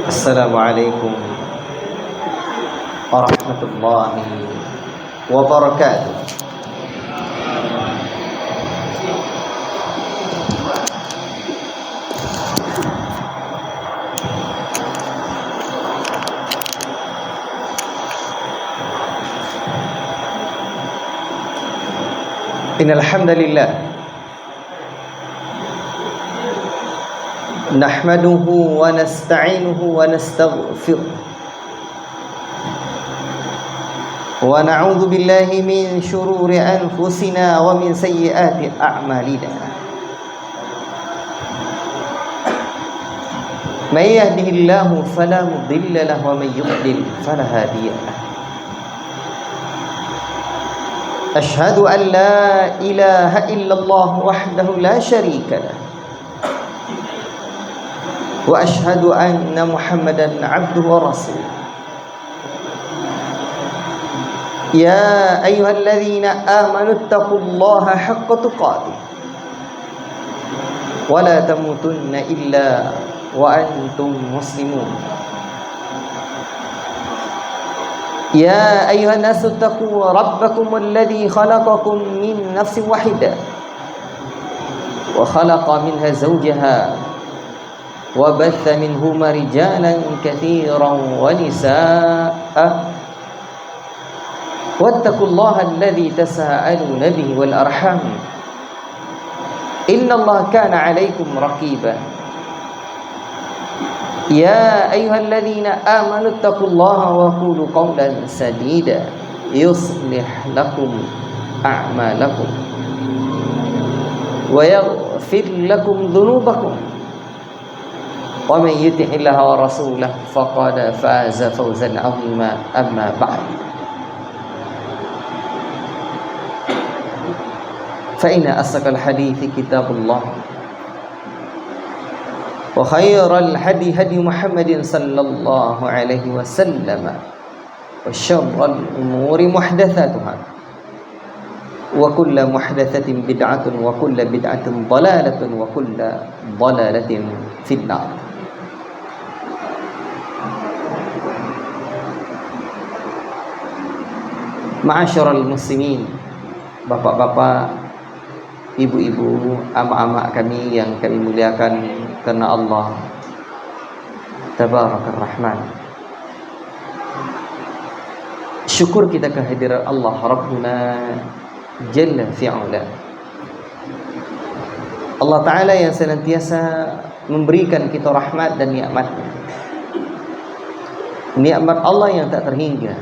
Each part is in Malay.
Assalamualaikum warahmatullahi wabarakatuh. Innal hamdalillah nahmaduhu wa nasta'inuhu wa nastaghfiruh wa na'udzu billahi min shururi anfusina wa min sayyiati a'malina. May yahdihillahu fala mudilla lahu wa may yudlil fala hadiya lahu. Asyhadu an la ilaha illallah wahdahu la syarika lahu wa asyhadu anna Muhammadan abduhu wa rasuluh. Ya ayyuhalladzina amanu taqullaha haqqa tuqatih wa la tamutunna illa wa antum muslimun. Ya ayyuhan nasu taqu rabbakum alladzi khalaqakum min nafsin wahidah wa khalaqa minha zawjaha وبث منهما رجالا كثيرا ونساء واتقوا الله الذي تساءلون به والأرحام إن الله كان عليكم رقيبا يا أيها الذين آمنوا اتقوا الله وقولوا قولا سديدا يصلح لكم أعمالكم ويغفر لكم ذنوبكم ومن يطع الله ورسوله فقد فاز فوزا عظيما. أما بعد فإن أصدق الحديث كتاب الله وخير الهدي هدي محمد صلى الله عليه وسلم وشر الأمور محدثاتها وكل محدثة بدعة وكل بدعة ضلالة وكل ضلالة في النار. Ma'asyiral muslimin, bapak-bapak, ibu-ibu, ama-ama kami yang kami muliakan karena Allah Tabarakar Rahman. Syukur kita kehadiran Allah Rabbuna Jalla fi'ala. Allah Ta'ala yang senantiasa memberikan kita rahmat dan nikmat. Nikmat Allah yang tak terhingga.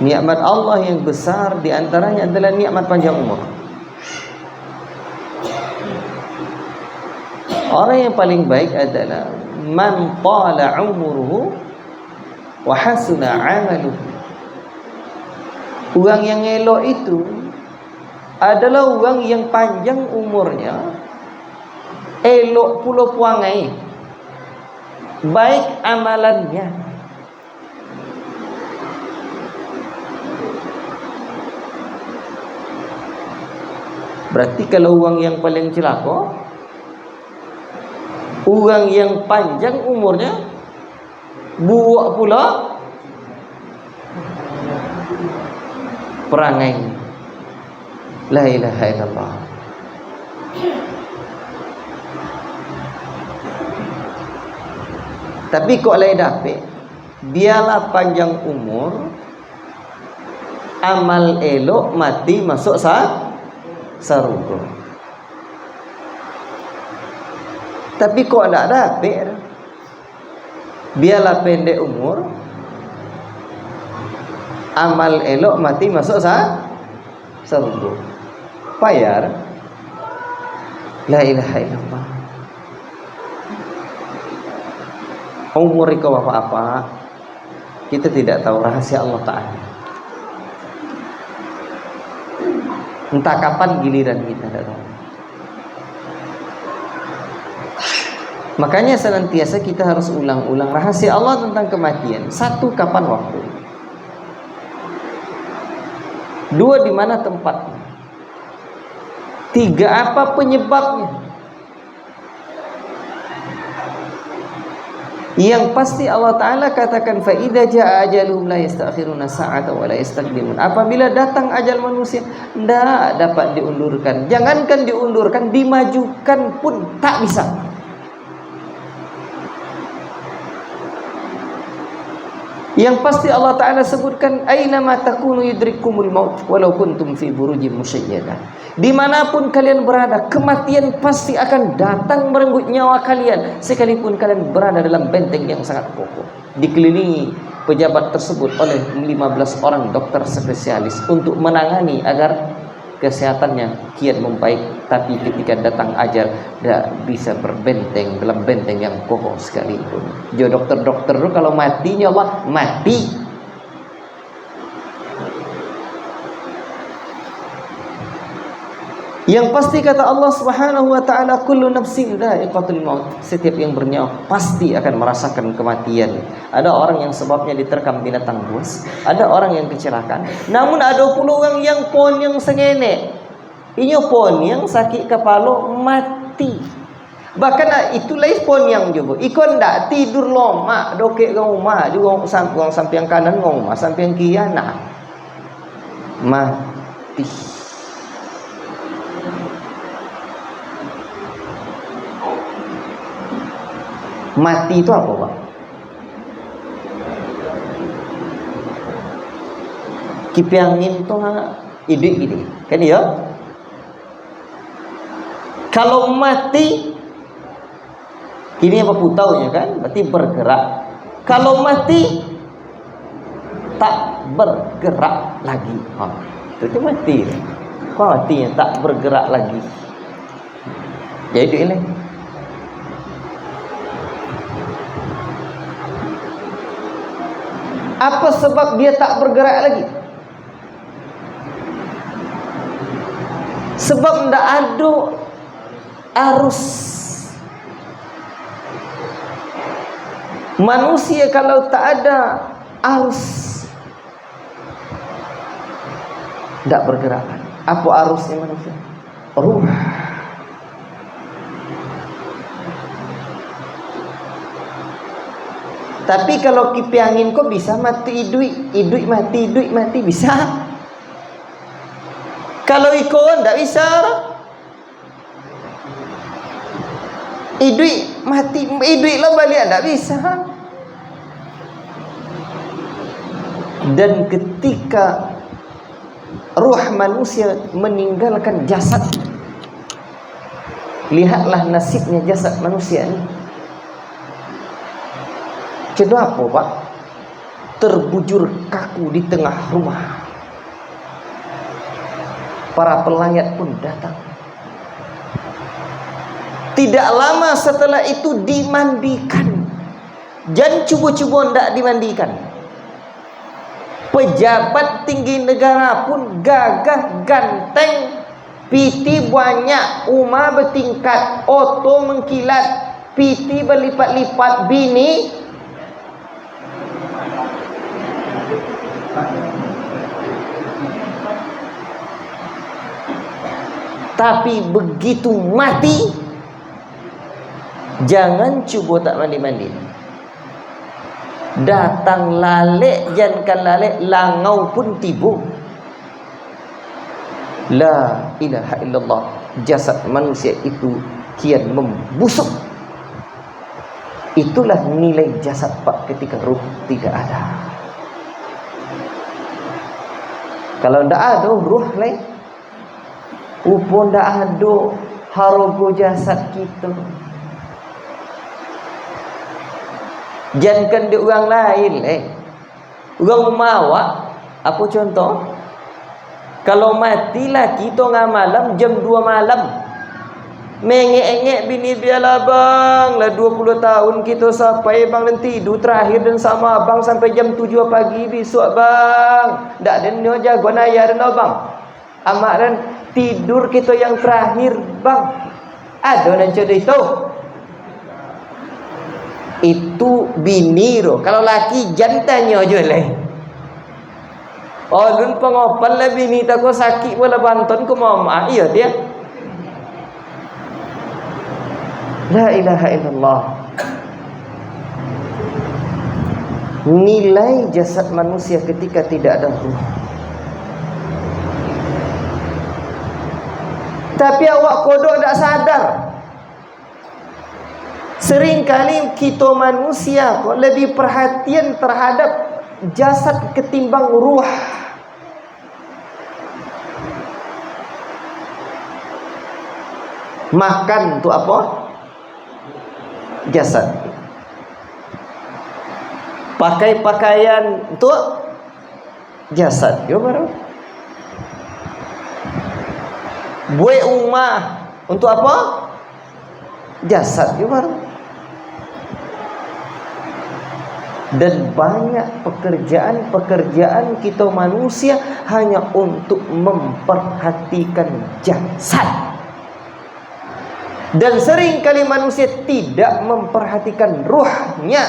Nikmat Allah yang besar diantaranya adalah nikmat panjang umur. Orang yang paling baik adalah man tala umuruhu wa hasuna amaluhu. Orang yang elok itu adalah orang yang panjang umurnya, elok pula perangai, baik amalannya. Berarti kalau orang yang paling celaka, orang yang panjang umurnya, buruk pula perangai. La ilaha illallah. Tapi kok lain dapat, biarlah panjang umur, amal elok, mati masuk surga. Tapi kok tak dapat, biarlah pendek umur, amal elok, mati masuk surga. Payar. La ilaha illallah. Umur itu apa-apa, kita tidak tahu rahasia Allah Ta'ala. Entah kapan giliran kita, tidak tahu. Makanya senantiasa kita harus ulang-ulang rahasia Allah tentang kematian. Satu, kapan waktu. Dua, di mana tempatnya. Tiga, apa penyebabnya. Yang pasti Allah Ta'ala katakan fa idza jaa ajaluhum la yastakhiruna sa'atan wa la yastaqdimun. Apabila datang ajal manusia, tidak dapat diundurkan. Jangankan diundurkan, dimajukan pun tak bisa. Yang pasti Allah Ta'ala sebutkan aynama takunu yudrikumul maut walau kuntum fi burujin musyayyadah. Dimanapun kalian berada, kematian pasti akan datang merenggut nyawa kalian, sekalipun kalian berada dalam benteng yang sangat kokoh. Dikelilingi pejabat tersebut oleh 15 orang dokter spesialis untuk menangani agar kesehatannya kian membaik. Tapi ketika datang ajal, tidak bisa berbenteng dalam benteng yang kokoh sekalipun. Jo dokter-dokter itu kalau matinya Allah mati. Yang pasti kata Allah Subhanahu wa taala, kullu nafsin dha'iqatul maut. Setiap yang bernyawa pasti akan merasakan kematian. Ada orang yang sebabnya diterkam binatang buas, ada orang yang kecelakaan. Namun ada pula orang yang pon yang sengene. Inyo pon yang sakit kepala mati. Bahkan itulah pon yang juga. Ikon ndak tidur lama, dokek ke rumah juga sampai yang kanan rumah, sampai yang kiri anak. Mati. Mati itu apa, Pak? Kipi angin itu hidup gini, kan ya? Kalau mati, ini apa putaunya kan? Berarti bergerak. Kalau mati, tak bergerak lagi. Itu mati. Kok matinya tak bergerak lagi? Jadi ini. Apa sebab dia tak bergerak lagi? Sebab tidak ada arus. Manusia kalau tak ada arus, tidak bergerak. Apa arusnya manusia? Ruh. Tapi kalau kipi angin kok bisa mati idui mati bisa. Kalau ikon tak bisa. Idui mati lah balik tak bisa. Dan ketika ruh manusia meninggalkan jasad, lihatlah nasibnya jasad manusia ini. Kenapa, Pak? Terbujur kaku di tengah rumah. Para pelayat pun datang. Tidak lama setelah itu dimandikan. Jangan cuba-cuba tidak dimandikan. Pejabat tinggi negara pun gagah ganteng, piti banyak, rumah bertingkat, oto mengkilat, piti berlipat-lipat, bini tapi begitu mati, jangan cuba tak mandi-mandi. Datang lalek, jangan lalek, langau pun tiba. La ilaha illallah. Jasad manusia itu kian membusuk. Itulah nilai jasad, Pak, ketika ruh tidak ada. Kalau tidak ada ruh lain, upon tidak ada harga jasad kita. Jangan di orang lain, orang mawak. Apa contoh? Kalau mati laki tengah malam, jam 2 malam, mengek-engek bini dia lah bang, lah 20 tahun kita sampai bang dan tidur terakhir dan sama abang sampai jam 7 pagi besok bang. Tak ada ni jago naya dan abang. Amak dan tidur kita yang terakhir bang. Ada dan cerita itu. Itu bini roh. Kalau laki jantanya aja lah. Oh dun pengopan lah bini tak kau sakit bola banton ku mama. Iya dia. La ilaha illallah. nilai jasad manusia ketika tidak ada ruh. Tapi awak kodok tak sadar, seringkali kita manusia kok lebih perhatian terhadap jasad ketimbang ruh. Makan tu apa? Jasad. Pakai pakaian untuk jasad. Ya baru. Buat rumah untuk apa? Jasad. Ya baru. Dan banyak pekerjaan-pekerjaan kita manusia hanya untuk memperhatikan jasad. Dan seringkali manusia tidak memperhatikan ruhnya.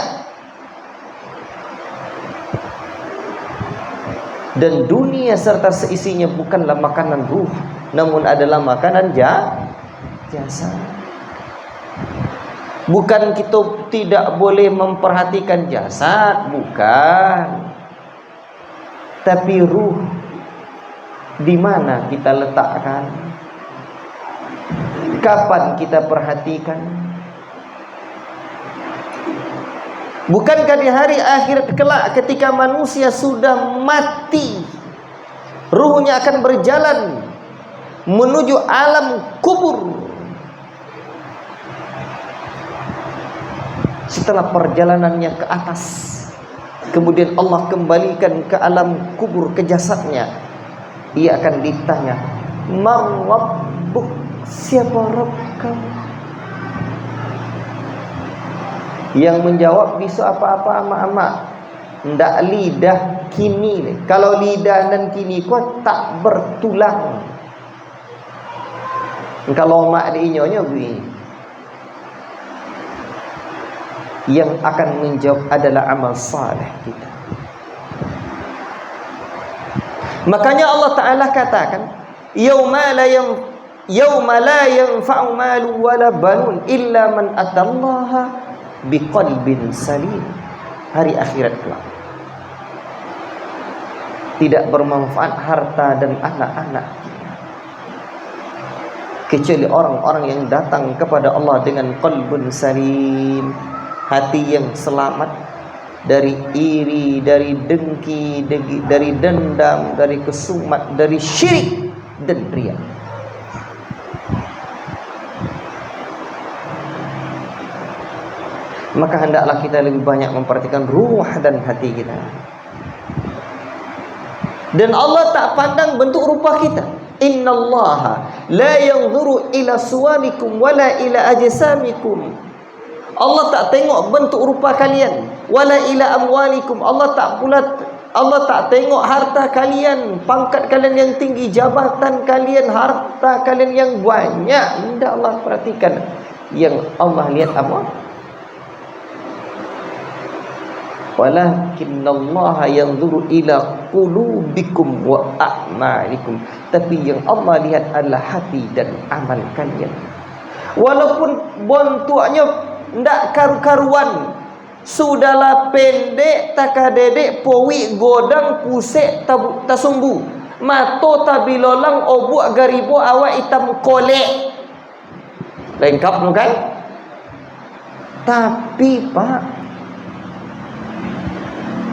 Dan dunia serta seisinya bukanlah makanan ruh, namun adalah makanan jasad. Bukan kita tidak boleh memperhatikan jasad, bukan. Tapi ruh di mana kita letakkan? Kapan kita perhatikan? Bukankah di hari akhirat kelak ketika manusia sudah mati, ruhnya akan berjalan menuju alam kubur. Setelah perjalanannya ke atas, kemudian Allah kembalikan ke alam kubur, ke jasadnya. Ia akan ditanya, "Man rabbuk?" Siapa Rabb kamu? Yang menjawab bisa apa-apa amak-amak. Ndak lidah kini. Kalau lidah dan kini kau tak bertulang. Kalau mak diinyonya begini. Yang akan menjawab adalah amal saleh kita. Makanya Allah Ta'ala katakan, Yauma la yanfa'u malu wala banun illa man atallaha biqalbin salim. Hari akhirat kelak tidak bermanfaat harta dan anak-anak kecuali orang-orang yang datang kepada Allah dengan qalbun salim, hati yang selamat dari iri, dari dengki, dari dendam, dari kesumat, dari syirik dan riya. Maka hendaklah kita lebih banyak memperhatikan ruh dan hati kita. Dan Allah tak pandang bentuk rupa kita. Innallaha la yanzuru ila suwarikum wala ila ajsamikum. Allah tak tengok bentuk rupa kalian, wala ila amwalikum. Allah tak tengok harta kalian, pangkat kalian yang tinggi, jabatan kalian, harta kalian yang banyak. Tidak Allah perhatikan. Yang Allah lihat apa? Walakinallaha yanzuru ila qulubikum wa a'malikum. Tapi yang Allah lihat adalah hati dan amal kalian. Walaupun bentuknya ndak karu-karuan, sudahlah pendek, takadedek, powi, godang, pusek, tasumbu, mato tabilolang, obuk, garibo, awak hitam kolek. Lengkap no kan? Tapi Pak,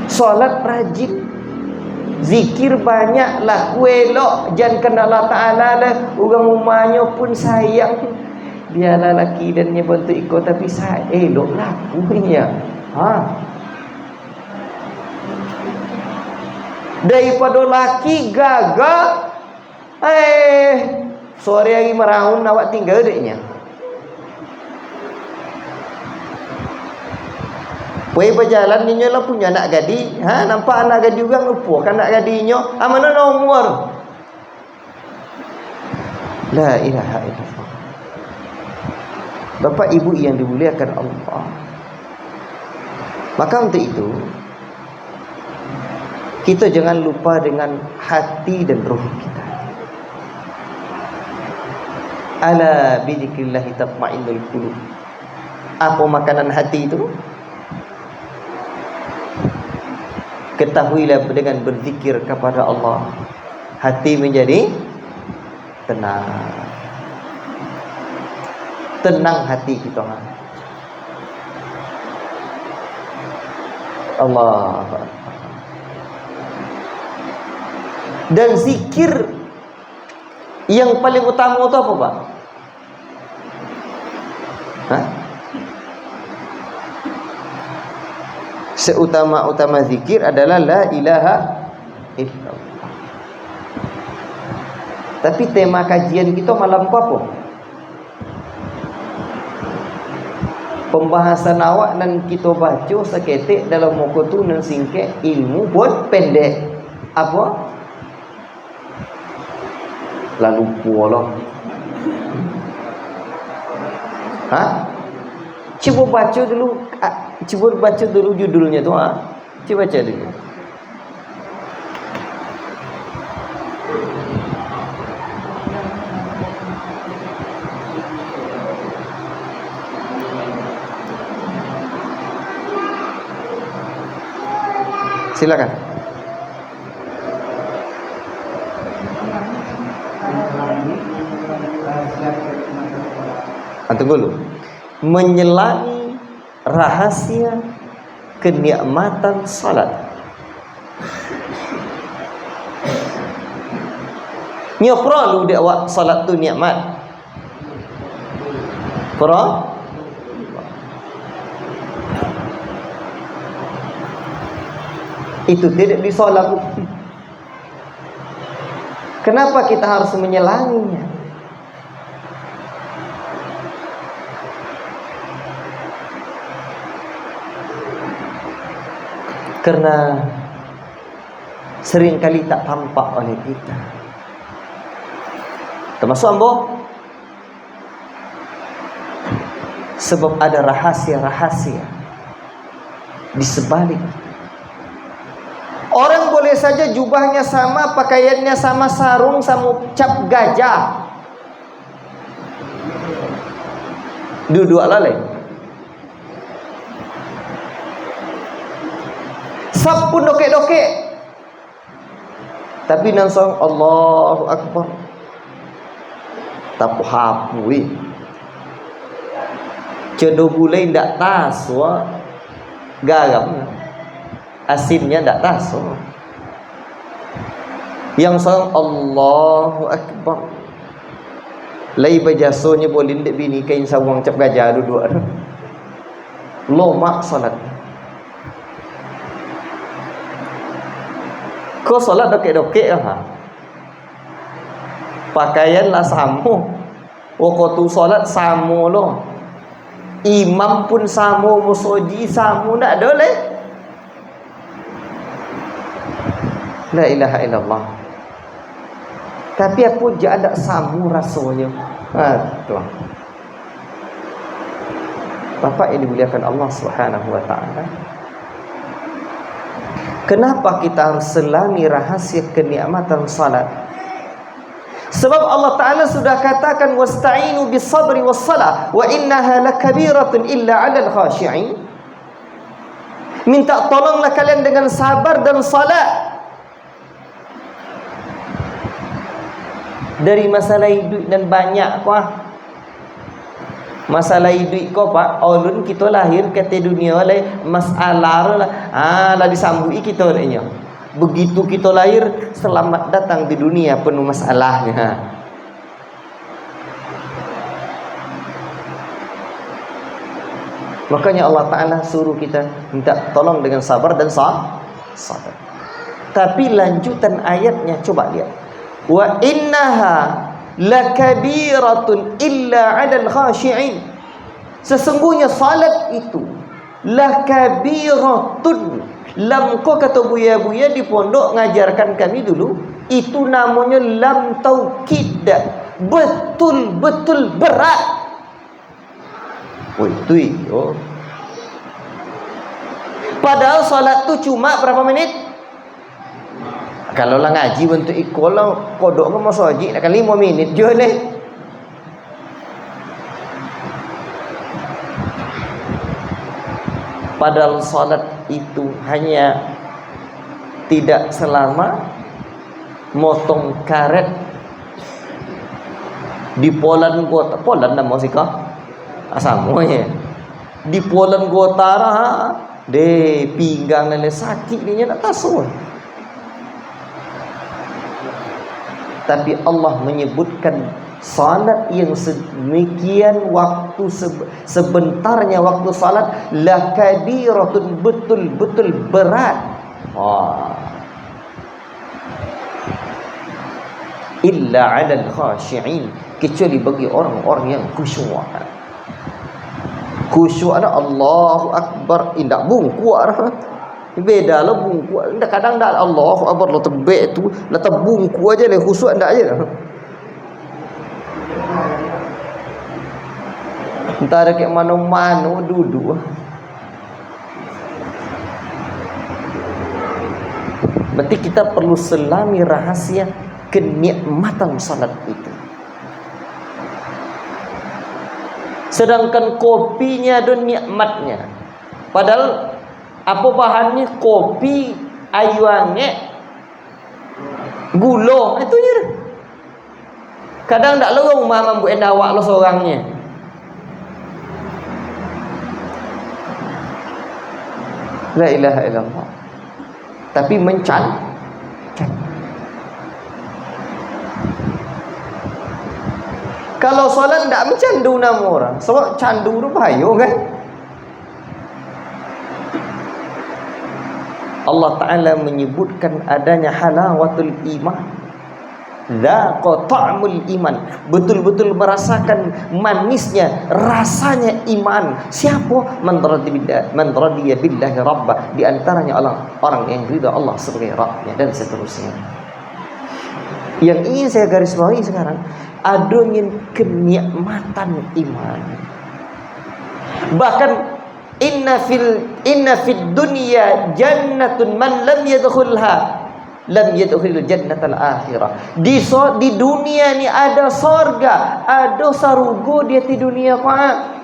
solat rajin, zikir banyak, laku elok, jangan kenal Allah Ta'ala lah. Orang rumahnya pun sayang, biarlah laki dan dia bantu ikut, tapi saya elok lakunya. Daripada laki gagal, sore hari merahun awak tinggal deknya. Pergi berjalan ni lah punya anak gadi. Nampak anak gadi orang lupa kan anak gadinya. Mana nomor? La ilaha illallah. Bapak ibu yang dimuliakan Allah. Maka untuk itu kita jangan lupa dengan hati dan roh kita. Ala bidzikrillahi tatma'innul qulub. Apa makanan hati itu? Ketahuilah dengan berzikir kepada Allah, hati menjadi tenang. Tenang hati kita. Allah. Dan zikir yang paling utama itu apa, Pak? Hah? Seutama-utama zikir adalah la ilaha illallah. Tapi tema kajian kita malam apa? Pembahasan awak dan kita baca seketik dalam muka tu nan singkat ilmu buat pendek. Apa? Lalu pulang. Hah? Cuba baca dulu judulnya tu, ha? Cuba baca dulu. Silakan. Tunggu dulu. Menyelangi rahasia kenikmatan salat. Nya perlu dia awak salat tu nikmat. Perlu? Itu tidak disolat. Kenapa kita harus menyelanginya? Karena seringkali tak tampak oleh kita. Termasuk ambo. Sebab ada rahasia-rahasia di sebalik. Orang boleh saja jubahnya sama, pakaiannya sama, sarung sama cap gajah. Dua-dua lalai. Sab pun dokek-dokek. Tapi nansong Allahu Akbar. Tapu hapui. Cedo gulai ndak taswa. Garam. Asinnya ndak taswa. Yang sang Allahu Akbar. Lai bajasonya boleh ndak bini kain sawang cap gajah dua-dua. Lomak salat. Kau solat dokek-dokek ha? Pakaian lah sama. Kau tu solat sama lo. Imam pun sama, musoji sama, tak ada leh. La ilaha illallah. Tapi apa je ada sama rasanya. Tu. Bapak yang dimuliakan Allah Subhanahu wa taala. Kenapa kita harus selami rahasia kenikmatan salat? Sebab Allah Ta'ala sudah katakan wasta'inu bis sabri was salah wa innaha lakabiratun illa 'alal khashi'in. Minta tolonglah kalian dengan sabar dan salat. Dari masalah hidup dan banyak kuah. Masalah hidup kau pak, ulun kita lahir kata dunia oleh masalah lah, lah disambui kita olehnya. Begitu kita lahir, selamat datang di dunia penuh masalahnya. Makanya Allah Ta'ala suruh kita minta tolong dengan sabar dan sabar. Tapi lanjutan ayatnya coba lihat. Wa innaha lakabiratun illa 'alal khashi'in. Sesungguhnya salat itu lakabiratun. Lam ko kata buya-buya di pondok ngajarkan kami dulu, itu namanya lam taukid. Betul-betul berat. Oi, tui. Oh. Padahal salat tu cuma berapa menit? Kalau lah ngaji untuk ikut lah kodok ke mau soji nak 5 minit je leh. Padahal salat itu hanya tidak selama motong karet di Poland Kota. Poland nama sih kah? Asamonya. Di Poland Kota de pinggang dan sakit dia nak tasawuf. Tapi Allah menyebutkan salat yang sedemikian waktu sebentarnya waktu salat la kabiratun, betul-betul berat. Illa 'alal khashi'in, kecuali bagi orang-orang yang khusyuk. Khusyuk ada Allahu Akbar, indak bungkuak dah. Beda lah bungkuak. Kadang dah Allahu Akbar lo tebek tu, la terbungku aja le khusyuk ndak aja. Entah ada kayak mana-mana duduk. Berarti kita perlu selami rahasia kenikmatan salat itu. Sedangkan kopinya ada nikmatnya. Padahal apa bahannya? Kopi, ayu angin, gula, itu je. Kadang tak lorong mamam buat awak lo seorangnya. La ilaha illallah. Tapi mencan. Kalau solat tak mencandu nama orang. Sebab candu tu bahaya kan. Allah Ta'ala menyebutkan adanya halawatul iman. Dhaqa ta'mul iman. Betul-betul merasakan manisnya, rasanya iman. Siapa? Man radiya billahi rabba. Di antaranya orang yang ridha Allah sebagai Rabbnya, dan seterusnya. Yang ingin saya garis bawahi sekarang, adanya kenikmatan iman. Bahkan inna fid dunya jannatun man lam yadkhulha lam yadkhulul jannatal akhirah. Di dunia ni ada sorga, ada sarugo dia di dunia.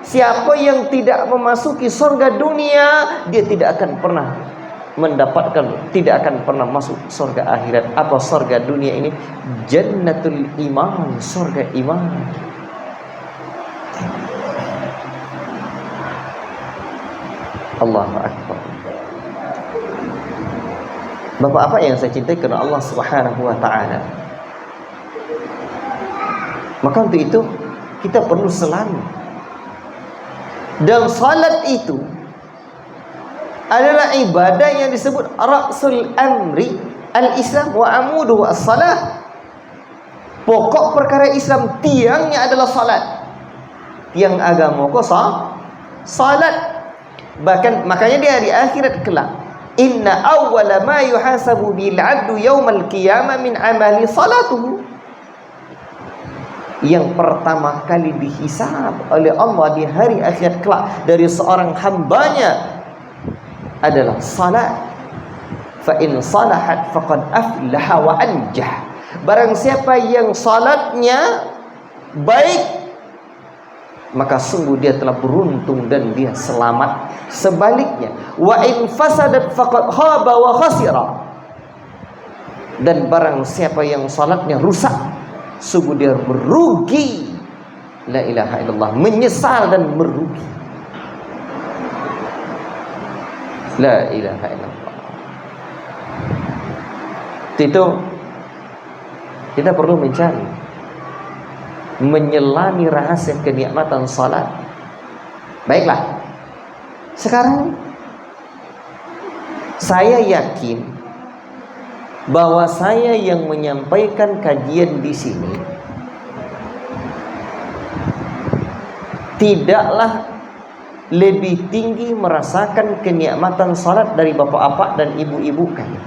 Siapa yang tidak memasuki sorga dunia, dia tidak akan pernah mendapatkan, tidak akan pernah masuk surga akhirat. Apa surga dunia ini? Jannatul iman, surga iman. Allahu Akbar. Bapak-bapak yang saya cintai kerana Allah Subhanahu wa taala, maka untuk itu kita perlu selami. Dan salat itu adalah ibadah yang disebut ra'sul amri al-Islam wa amuduhu as-salah. Pokok perkara Islam, tiangnya adalah salat. Tiang agama ko salat. Bahkan makanya di hari akhirat kelak, inna awwala ma yuhasabu bil 'abdu yaumal qiyamah min amali salatuhu. Yang pertama kali dihisab oleh Allah di hari akhirat kelak dari seorang hambanya adalah salat. Fa in salahat faqad aflaha wa anjah. Barang siapa yang salatnya baik, maka sungguh dia telah beruntung dan dia selamat. Sebaliknya, wa in fasadat faqad khaba wa khasira. Dan barang siapa yang salatnya rusak, sungguh dia merugi. La ilaha illallah, menyesal dan merugi. La ilaha illallah. Itu kita perlu mencari, menyelami rahasia kenikmatan salat. Baiklah, sekarang saya yakin bahwa saya yang menyampaikan kajian di sini tidaklah lebih tinggi merasakan kenikmatan salat dari bapak-bapak dan ibu-ibu kalian.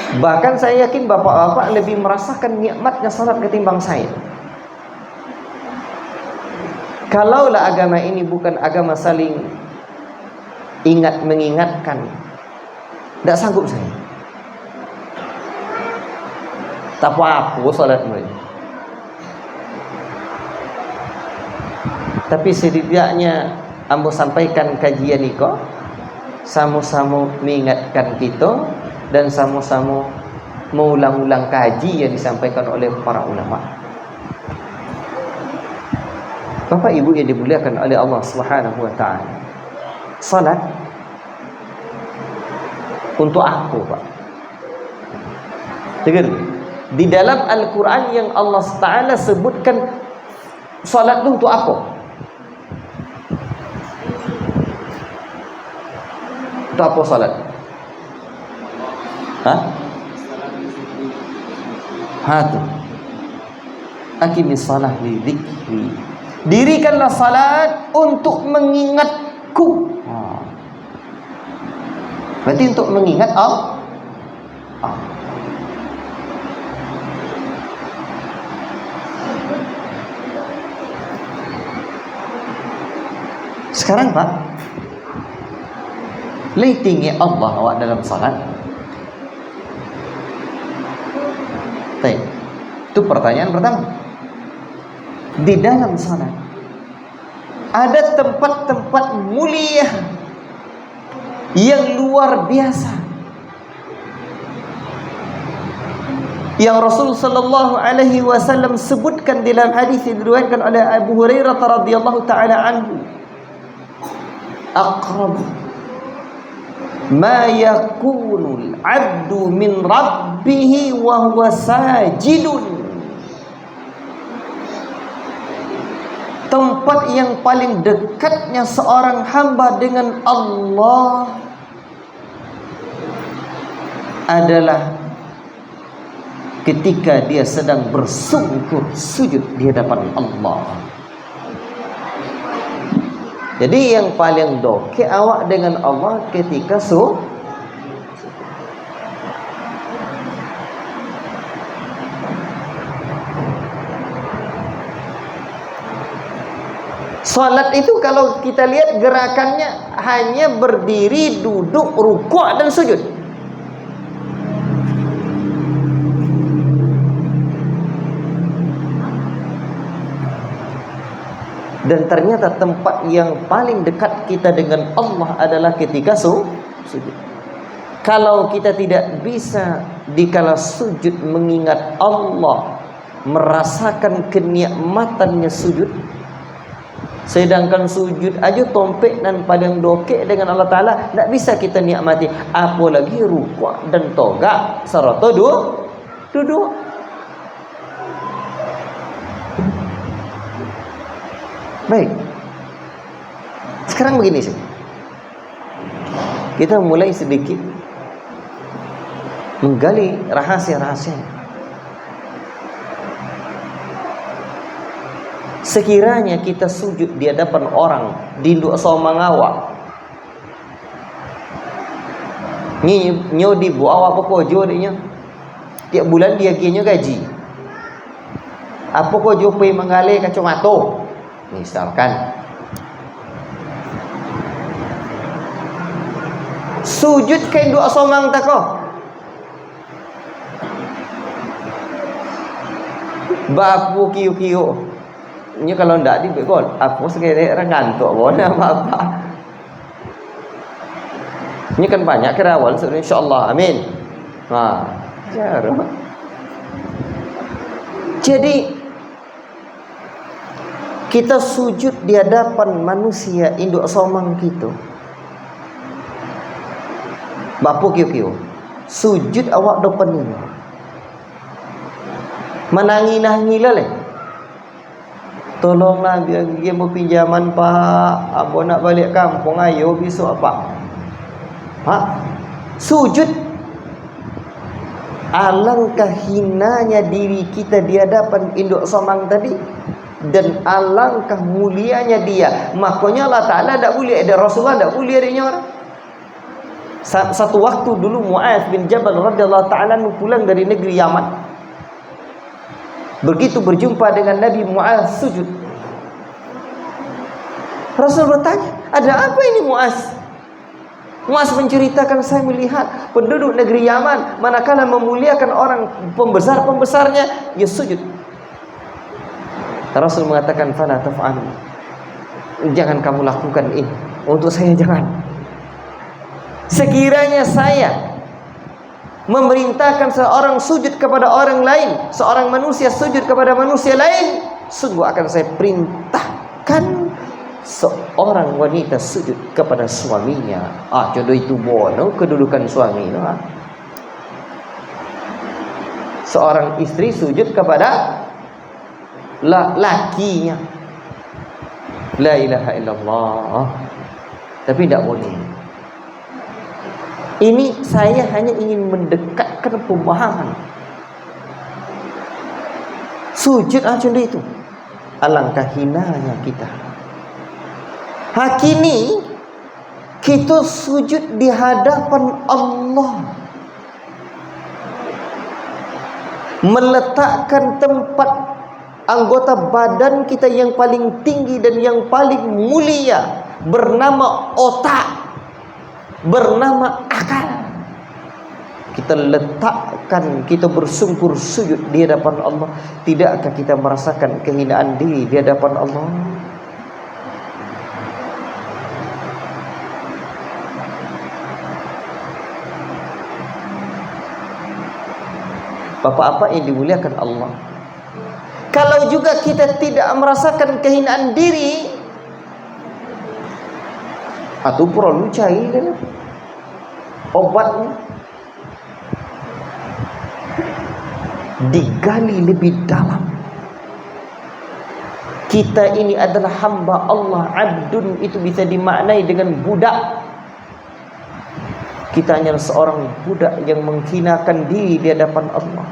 Bahkan saya yakin bapak-bapak lebih merasakan nikmatnya salat ketimbang saya. Kalaulah agama ini bukan agama saling ingat mengingatkan, tidak sanggup saya. Tak apa salat mereka. Tapi setidaknya ambo sampaikan kajian ini kok sama-sama mengingatkan kita dan sama-sama mengulang-ulang kaji yang disampaikan oleh para ulama. Bapak Ibu yang dimuliakan oleh Allah Subhanahu wa taala. Salat untuk apa, Pak? Dengar. Di dalam Al-Quran yang Allah Taala sebutkan salat itu untuk apa? Untuk apa salat? Tu. Aqimis salah li dzikri. Dirikanlah salat untuk mengingatku. Berarti untuk mengingat Allah. Sekarang Pak, lebih tinggi Allah awak dalam salat. Baik. Itu pertanyaan pertama. Di dalam salat ada tempat-tempat mulia yang luar biasa yang Rasul sallallahu alaihi wasallam sebutkan dalam hadis yang diriwayatkan oleh Abu Hurairah radhiyallahu taala anhu. Aqrab ma yakunul 'abdu min rabbih wa huwa sajidun. Tempat yang paling dekatnya seorang hamba dengan Allah adalah ketika dia sedang bersungkur sujud di hadapan Allah. Jadi yang paling dekat awak dengan Allah ketika salat itu kalau kita lihat gerakannya hanya berdiri, duduk, rukuk dan sujud. Dan ternyata tempat yang paling dekat kita dengan Allah adalah ketika sujud. Kalau kita tidak bisa dikala sujud mengingat Allah, merasakan kenikmatannya sujud, sedangkan sujud aja tompek dan padang dokek dengan Allah Ta'ala, tak bisa kita nikmati. Apalagi rukuk dan togak serta duduk. Baik. Sekarang begini sih. Kita mulai sedikit menggali rahasia-rahasia. Sekiranya kita sujud di hadapan orang dinduk somang awak, nyo di buah apa kojo dia, tiap bulan dia kinya gaji. Apa kojo pergi mengalih kacamata, misalkan. Sujud kain dua somang tak kau? Bapu kiu-kiu. Ini kalau ndak dibekol, aku sekali ngantuk boleh apa-apa. Ini kan banyak kerawan, insyaallah, amin. Jadi kita sujud di hadapan manusia induk somang gitu. Bapu kiu-kiu. Sujud awak depan ini. Menangi-nangi leleh. Tolonglah dia mau pinjaman Pak, abang nak balik kampung, ayo besok apa? Pak, sujud. Alangkah hinanya diri kita di hadapan induk somang tadi, dan alangkah mulianya dia. Makanya Allah Ta'ala tak boleh, ada Rasulullah tak boleh adanya orang. Satu waktu dulu Mu'adz bin Jabal radhiyallahu ta'ala pulang dari negeri Yaman. Begitu berjumpa dengan Nabi, Mu'adz sujud. Rasul bertanya, ada apa ini Mu'adz? Mu'adz menceritakan, saya melihat penduduk negeri Yaman manakala memuliakan orang pembesar-pembesarnya, dia sujud. Rasul mengatakan, fala taf'alu, jangan kamu lakukan ini. Untuk saya jangan. Sekiranya saya memerintahkan seorang sujud kepada orang lain, seorang manusia sujud kepada manusia lain, sungguh akan saya perintahkan seorang wanita sujud kepada suaminya. Contoh itu bono kedudukan suami no. Seorang istri sujud kepada lakinya. La ilaha illallah. Tapi tidak boleh. Ini saya hanya ingin mendekatkan pemahaman. Sujud contoh itu. Alangkah hinanya kita. Kini kita sujud di hadapan Allah, meletakkan tempat anggota badan kita yang paling tinggi dan yang paling mulia, bernama otak, bernama akal. Kita letakkan, kita bersungkur sujud di hadapan Allah. Tidakkah kita merasakan kehinaan diri di hadapan Allah? Bapak-bapak yang dimuliakan Allah, kalau juga kita tidak merasakan kehinaan diri, atau perlu cari obatnya, digali lebih dalam. Kita ini adalah hamba Allah. Abdun itu bisa dimaknai dengan budak. Kita hanya seorang budak yang menghinakan diri di hadapan Allah.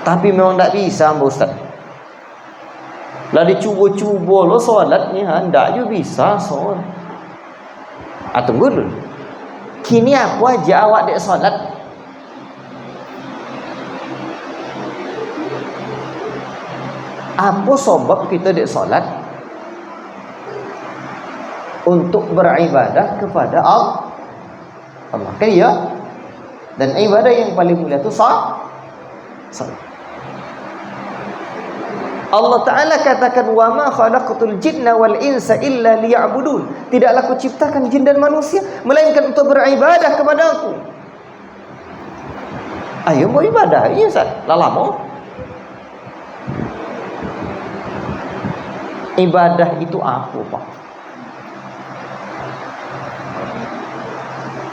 Tapi memang tak bisa, Mbak Ustaz. Lah dicuba-cuba lo solatnya, hendak juga bisa solat. Tunggu dulu. Kini apa aja awak dek solat? Apa sebab kita dek solat? Untuk beribadah kepada Allah. Kan ya? Dan ibadah yang paling mulia itu salat. Allah Ta'ala katakan, wa ma khalaqatul jinna wal insa illa liya'budun. Tidaklah aku ciptakan jin dan manusia melainkan untuk beribadah kepada aku. Ayo mau ibadah, iya Ustaz. Lama. Ibadah itu apa, Pak?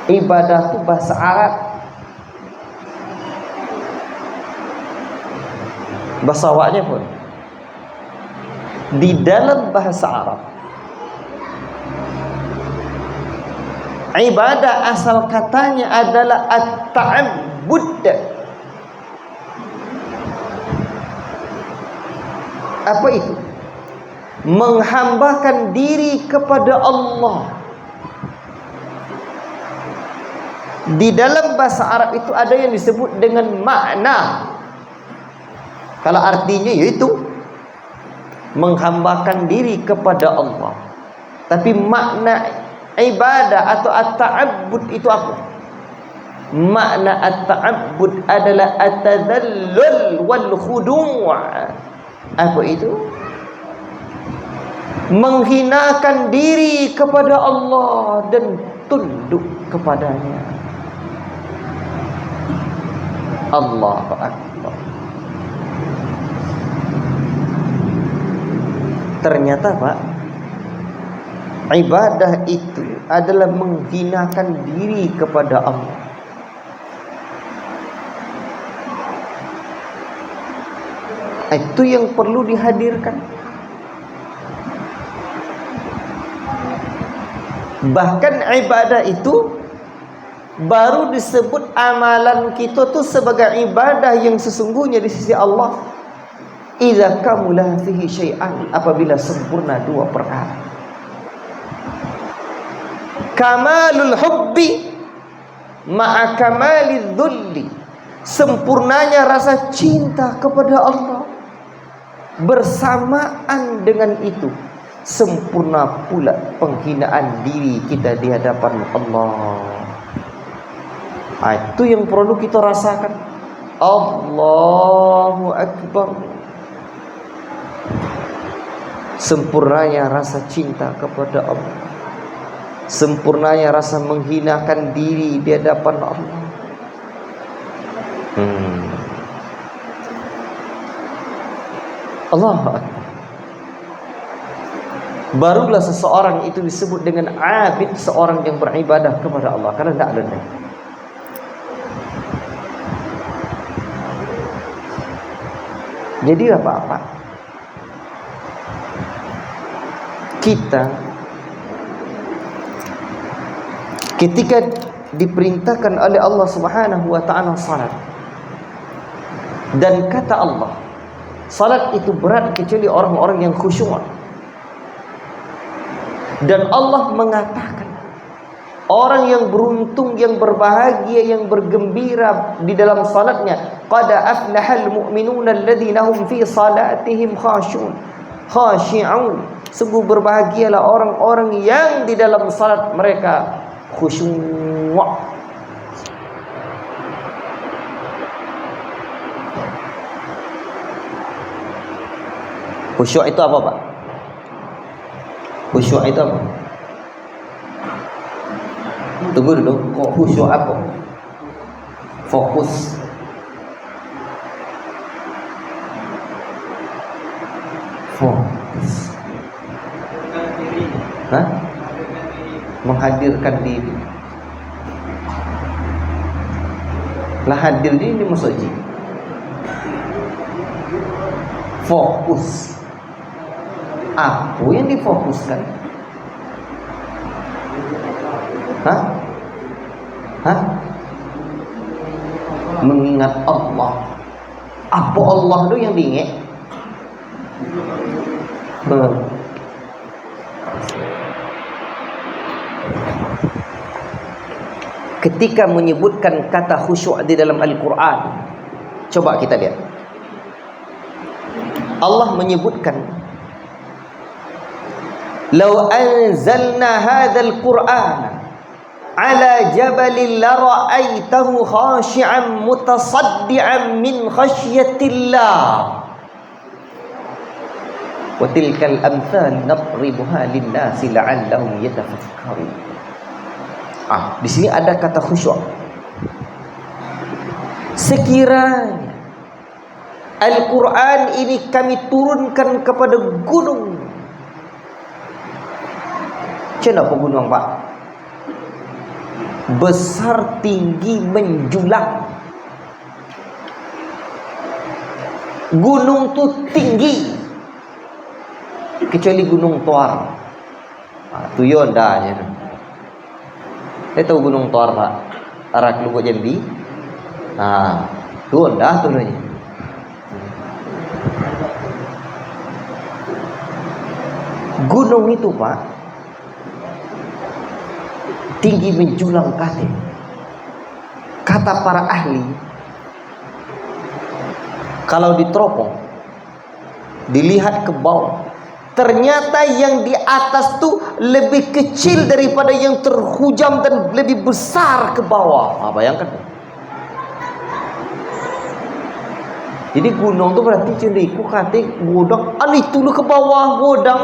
Ibadah itu bahasa Arab. Bahasa awaknya pun di dalam bahasa Arab, ibadah asal katanya adalah at-ta'abbud. Apa itu? Menghambakan diri kepada Allah. Di dalam bahasa Arab itu ada yang disebut dengan makna. Kalau artinya yaitu menghambakan diri kepada Allah. Tapi makna ibadah atau at-ta'abbud itu apa? Makna at-ta'abbud adalah at-tadallul wal khudu'. Apa itu? Menghinakan diri kepada Allah dan tunduk kepadanya. Allahu Akbar. Ternyata Pak, ibadah itu adalah menghinakan diri kepada Allah. Itu yang perlu dihadirkan. Bahkan ibadah itu baru disebut amalan kita tuh sebagai ibadah yang sesungguhnya di sisi Allah. Idza kamula fihi syai'an, apabila sempurna dua perkara. Kamalul hubbi ma'a kamalidz dzulli, sempurnanya rasa cinta kepada Allah, bersamaan dengan itu sempurna pula penghinaan diri kita di hadapan Allah. Itu yang perlu kita rasakan. Allahu Akbar. sempurnanya rasa cinta kepada Allah, sempurnanya rasa menghinakan diri di hadapan Allah. Allah Akbar. Barulah seseorang itu disebut dengan abid, seorang yang beribadah kepada Allah, karena tidak ada. Jadi apa-apa kita ketika diperintahkan oleh Allah Subhanahu wa taala salat, dan kata Allah, salat itu berat kecuali orang-orang yang khusyuk. Dan Allah mengatakan, orang yang beruntung, yang berbahagia, yang bergembira di dalam salatnya, qad aflahal mu'minuna alladzina hum fi salatihim khashi'un. Sungguh berbahagialah orang-orang yang di dalam salat mereka khusyuk. Khusyuk itu apa, Pak? Khusyuk itu apa? Tunggu dulu, kok khusyuk apa? Fokus. Fokus. Hah? Menghadirkan diri. Lah hadir diri ini maksudnya fokus. Apa yang difokuskan? Hah? Mengingat Allah. Apa Allah itu yang diingat? Ketika menyebutkan kata khusyuk di dalam Al-Quran, coba kita lihat. Allah menyebutkan, "Lau anzalna hadzal Qur'ana ala jabalin la ra'aitahu khashi'an mutasaddian min khasyatillah wa tilkal amthal nadribuha lin-nasi la'allahum yatafakkarun." Di sini ada kata khusyuk. Sekiranya Al-Quran ini kami turunkan kepada gunung. Kenapa gunung, Pak? Besar, tinggi, menjulang. Gunung tu tinggi, kecuali Gunung Toar. Tu yondanya. Saya tahu Gunung Toar, Pak. Arah Lubuk Jambi. Tu dah tu nanya. Gunung itu, Pak, tinggi menjulang kate. Kata para ahli, kalau diteropong, dilihat ke bawah, ternyata yang di atas tuh lebih kecil daripada yang terhujam dan lebih besar ke bawah. Bayangkan. Jadi gunung tuh berarti cendiku kate godang, itu lu ke bawah godang.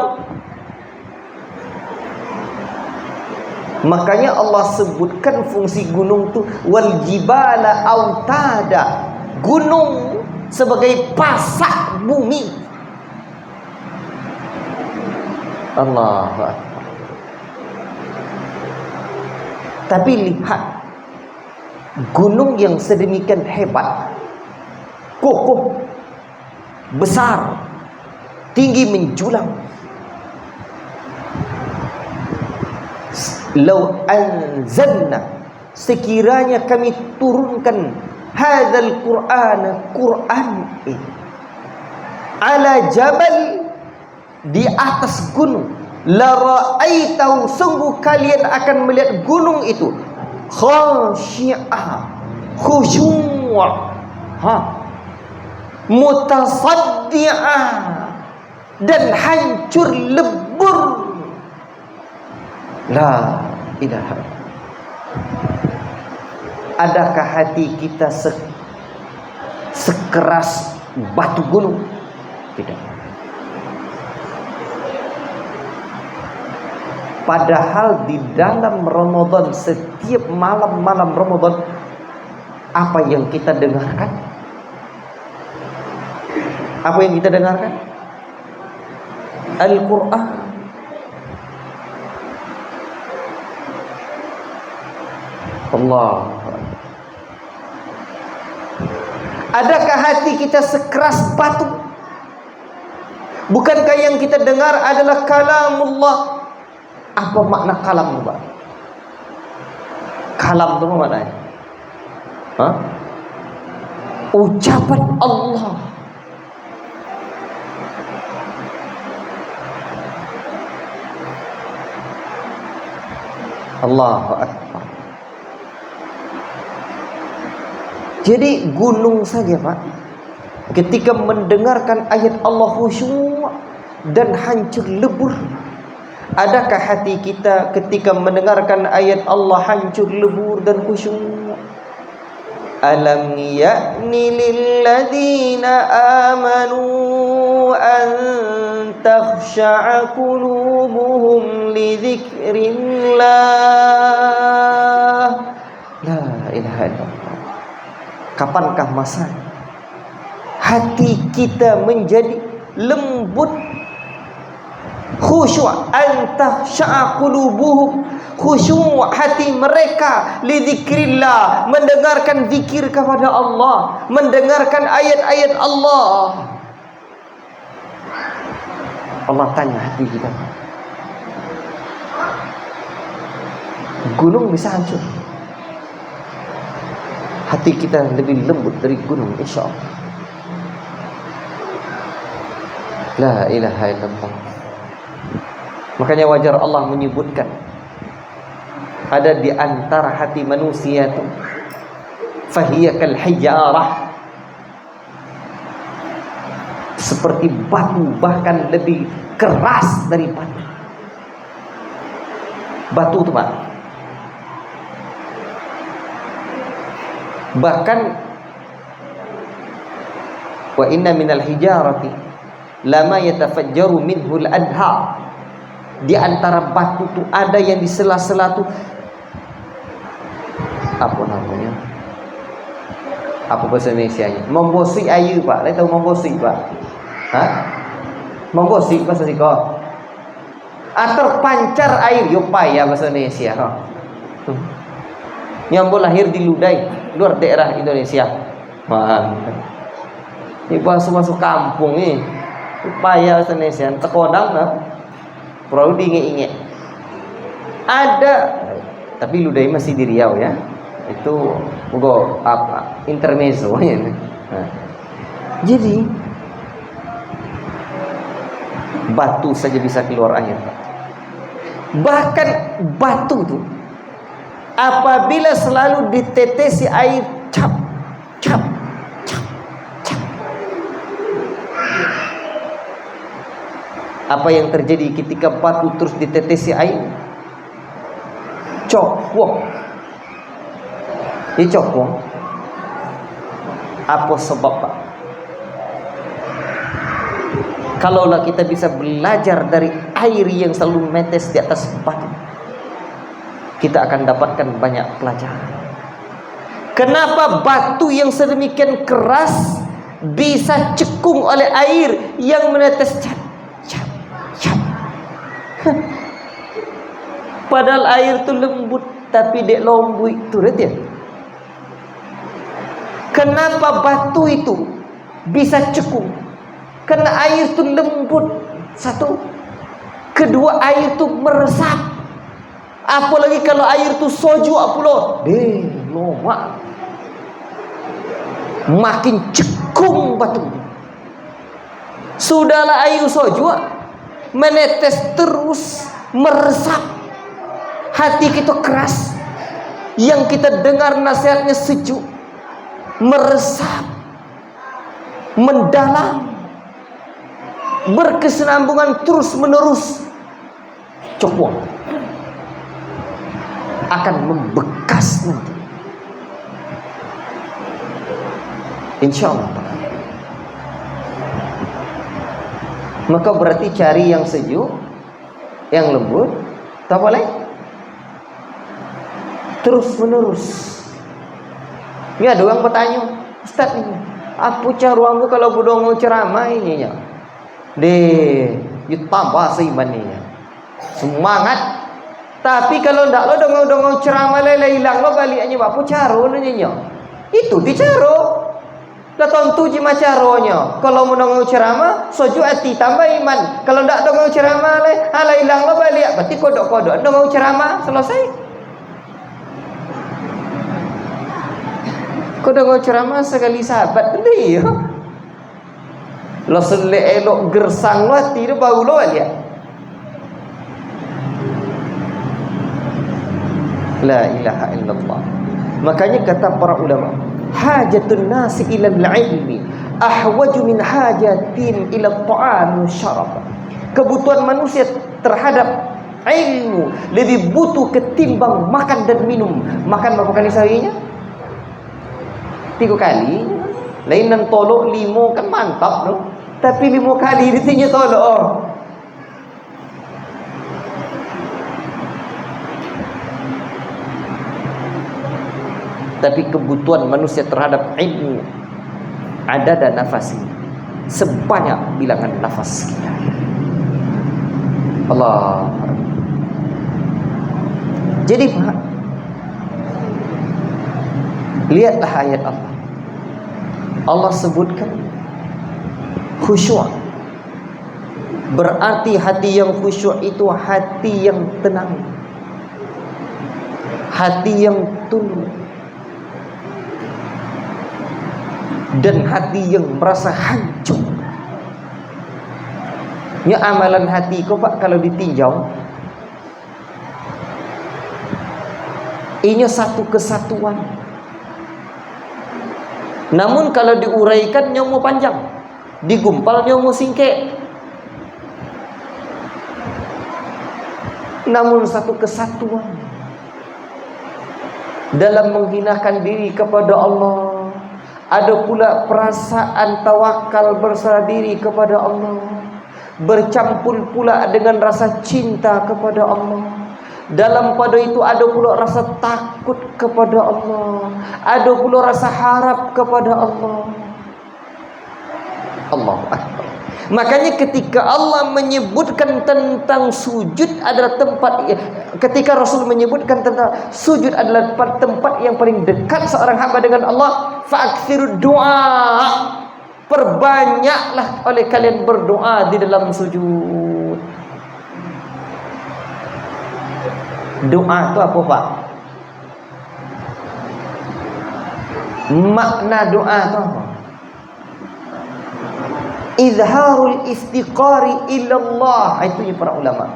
Makanya Allah sebutkan fungsi gunung tu wal jibala autada, gunung sebagai pasak bumi. Allahu Akbar. Tapi lihat gunung yang sedemikian hebat, kokoh, besar, tinggi menjulang. Lau anzalna, sekiranya kami turunkan hadzal Qur'an ala jabal, di atas gunung, la ra'aitahu, sungguh kalian akan melihat gunung itu khashi'a, khusyuk, mutasaddi'a, dan hancur lebur. La ilaha. Adakah hati kita sekeras batu gunung? Tidak. Padahal di dalam Ramadan, setiap malam-malam Ramadan, apa yang kita dengarkan? Apa yang kita dengarkan? Al-Quran. Allah. Adakah hati kita sekeras batu? Bukankah yang kita dengar adalah kalamullah? Apa makna kalam, Pak? Kalam itu apa maknanya? Hah? Ucapan Allah. Allahu Akbar. Jadi gunung saja, Pak, ketika mendengarkan ayat Allah khusyuk dan hancur lebur. Adakah hati kita ketika mendengarkan ayat Allah hancur lebur dan khusyuk? Alam ya'ni lilladzina amanu an takhsha'a qulubuhum li dzikrillah. La ilaha illallah. Kapankah masa hati kita menjadi lembut, khusyuk, anta sya'qulubuhum, khusyuk hati mereka li dzikrillah, mendengarkan zikir kepada Allah, mendengarkan ayat-ayat Allah. Allah tanya hati kita. Gunung bisa hancur, hati kita lebih lembut dari gunung, insyaallah. La ilaha illallah. Makanya wajar Allah menyebutkan ada di antara hati manusia itu fahiya kal hijarah, seperti batu, bahkan lebih keras dari batu. Batu itu, Pak, bahkan wa inna minal hijarati lama yatafajjaru minhul adha. Di antara batu itu ada yang di sela-sela tuh apa namanya? Apa bahasa Indonesianya? Membosik air, Pak. Saya tahu membosik, Pak. Hah? Membosik bahasa Siko. Terpancar air, yo payah bahasa Indonesia. Nyambo lahir di Ludai, luar daerah Indonesia. Mantap. Ini masuk kampung nih. Payah bahasa Indonesia. Tekodang nah. Perlu diinget-inget. Ada, tapi Ludai masih di Riau ya. Itu apa? Intermezzo ya. Nah. Jadi batu saja bisa keluar air. Bahkan batu tuh apabila selalu ditetesi air cap cap cap cap, apa yang terjadi ketika batu terus ditetesi air? Copong. Ini copong. Apa sebab, Pak? Kalaulah kita bisa belajar dari air yang selalu metes di atas batu, kita akan dapatkan banyak pelajaran. Kenapa batu yang sedemikian keras bisa cekung oleh air yang menetes cap cap cap? Padahal air itu lembut, tapi dek lombu itu ya. Kenapa batu itu bisa cekung? Karena air itu lembut. Satu. Kedua, air itu meresap. Apalagi kalau air itu soju pula. Lomak. Makin cekung batu. Sudahlah air soju menetes terus, meresap. Hati kita keras. Yang kita dengar nasihatnya sejuk, meresap, mendalam, berkesinambungan terus menerus. Copong akan membekas nanti, insyaallah. Maka berarti cari yang sejuk, yang lembut, Tak boleh. Terus menerus. Ni ada orang bertanya, Ustaz ni, apa cara aku kalau budong ceramah ini ya? Tambah seiman ni. Semangat. Tapi kalau ndak lo dongong ceramah lele hilang lo baliknya apa cara nya? Itu di cara. Lah tentu jima caranya. Kalau mau dongong ceramah, soju hati tambah iman. Kalau ndak dongong ceramah ala hilang lo balik. Berarti kodok-kodok dongong ceramah selesai. Kau dongong ceramah sekali sahabat beli ya. Lo selek elok gersang lo hati lo bau lo balik. La ilaha illallah. Makanya kata para ulama, hajatun nasi ilal ilmi ahwaju min hajatin ila ta'am syarab. Kebutuhan manusia terhadap ilmu lebih butuh ketimbang makan dan minum. Makan berapa kali seharinya? 3 kali. Lainan tolok 5 kan mantap tu. Tapi 5 kali ditinggi tolok. Tapi kebutuhan manusia terhadap ilmu ada dan nafas sebanyak bilangan nafas kita. Allah. Jadi lihatlah ayat Allah. Allah sebutkan khusyuk. Berarti hati yang khusyuk itu hati yang tenang, hati yang tunduk, dan hati yang merasa hancur. Ya amalan hati kau Pak kalau ditinjau, ini satu kesatuan. Namun kalau diuraikan nyomo panjang, digumpal nyomo singkek. Namun satu kesatuan dalam menghinakan diri kepada Allah. Ada pula perasaan tawakal berserah diri kepada Allah, bercampur pula dengan rasa cinta kepada Allah. Dalam pada itu ada pula rasa takut kepada Allah, ada pula rasa harap kepada Allah. Allahu Akbar. Makanya ketika Allah menyebutkan tentang sujud adalah tempat, ketika Rasul menyebutkan tentang sujud adalah tempat yang paling dekat seorang hamba dengan Allah, fa'aktsirud doa, perbanyaklah oleh kalian berdoa di dalam sujud. Doa itu apa Pak? Makna doa itu apa? Izharul istiqari ilallah. Itu para ulama,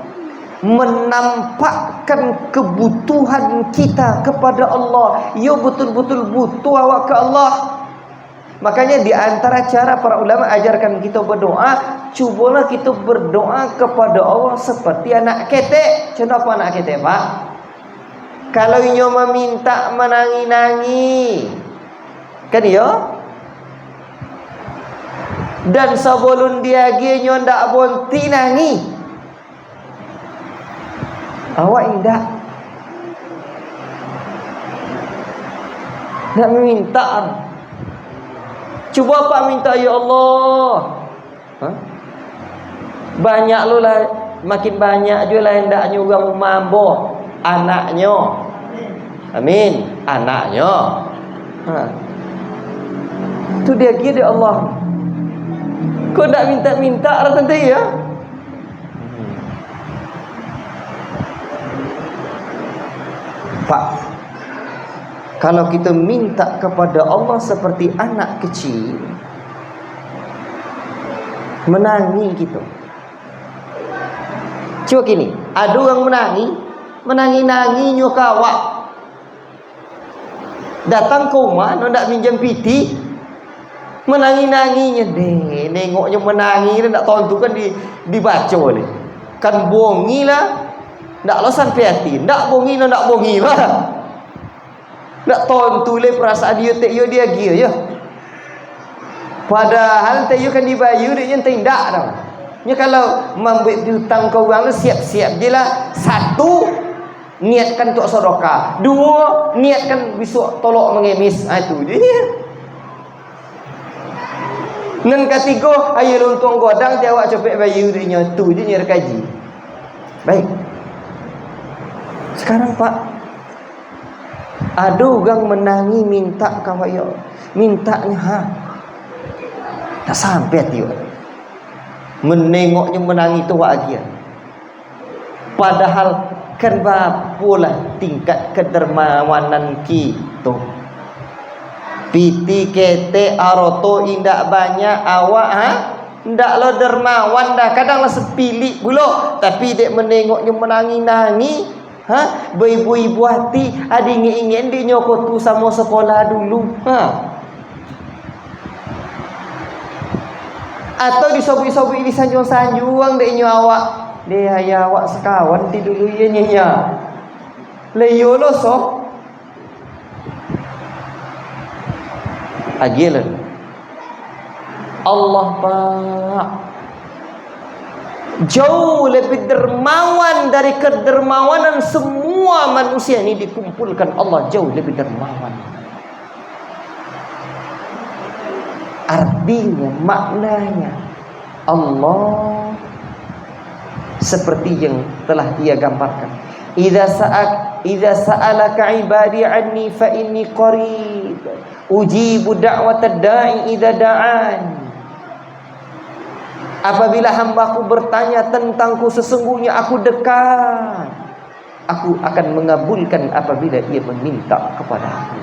menampakkan kebutuhan kita kepada Allah. Ya betul-betul butuh awak ke Allah. Makanya di antara cara para ulama ajarkan kita berdoa, cubalah kita berdoa kepada Allah seperti anak ketek. Contoh apa anak ketek Pak? Kalau inyo meminta menangi-nangi, kan ya? Dan sebelum dia nyo ndak bonti nangi, awak indah nak minta. Cuba Pak minta, ya Allah, banyak lu lah, makin banyak juga lah hendaknya orang mambo anaknya. Amin. Anaknya. Itu dia kira Allah. Kau tak minta-minta lah tadi ya. Pak, kalau kita minta kepada Allah seperti anak kecil, menangi kita. Coba gini, ada orang menangi nyokawak. Datang ke rumah, nak minjam piti, menangi-nanginya deh, nengoknya menangi, nak tonton kan dibaca ni. Kan bongi lah, nak lo sampai hati, nak bongi lah. Nak tonton le perasaan dia dia ya. Padahal tayu kan dibayu dia tindak dah. Nya kalau membuat hutang ke orang siap-siap je lah. Satu, niatkan untuk sedekah. Dua, niatkan besok tolak mengemis. Itu je. Nan ketiga, ayo lontong godang dia awak copek bayu dia tu je nya kaji. Baik. Sekarang Pak, ada orang menangi minta kawaya. Mintanya tak sampai dia. Menengoknya menangi tu wak dia. Padahal kan bapulah tingkat kedermawanan kita. Piti kete aroto indak banyak awak ndak lo dermawan dah, kadang lah sepilik pula, tapi dek menengoknya menangi-nangi ibu-ibu hati ada ingin dia nyokot tu sama sekolah dulu atau disobik-sobik di sanjung-sanjung dek awak dia ya awak sekawan ti dulu ya nya leyo lo so agilan Allah Pak jauh lebih dermawan dari kedermawanan semua manusia ini dikumpulkan. Allah jauh lebih dermawan. Artinya, maknanya Allah seperti yang telah Dia gambarkan. Idza sa'alaka 'ibadi 'anni fa inni qarib ujibu da'watad da'i idza da'an. Apabila hambaku bertanya tentangku, sesungguhnya aku dekat. Aku akan mengabulkan apabila ia meminta kepada aku.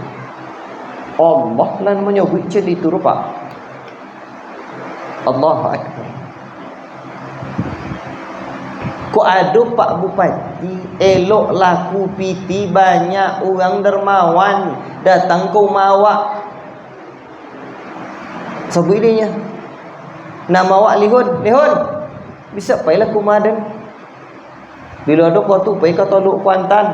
Allah lan menyebut itu rupa. Allahu Akbar. Ko ada Pak Bupati elok laku piti banyak orang dermawan datang ke rumah awak. Sebut ininya. Nama awak Lihun bisa pailah kumadan bila ada kau tu pai kau toluk Kuantan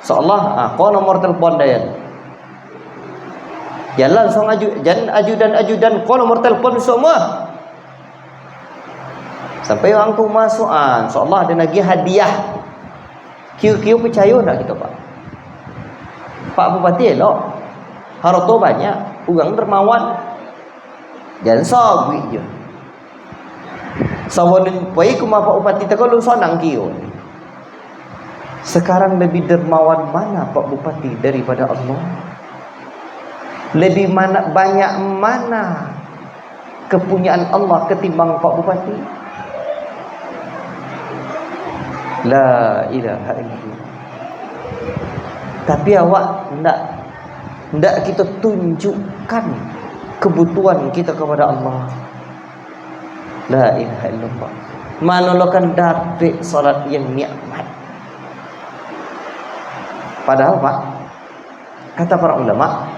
seolah kau nomor telefon dia jalan sang ajudan kau nomor telefon semua sampai orang tu masuk seolah ada lagi hadiah kiu percaya tak kita Pak Bupati elok harta banyak orang dermawan jangan sabit je. Sawan pai ku Pak Bupati tak lu sonang kieu. Sekarang lebih dermawan mana Pak Bupati daripada Allah? Lebih banyak mana kepunyaan Allah ketimbang Pak Bupati? La ilaha illallah. Tapi awak ndak kita tunjukkan kebutuhan kita kepada Allah. La ilaha illallah. Manolokan dapat salat yang nikmat. Padahal Pak, kata para ulama,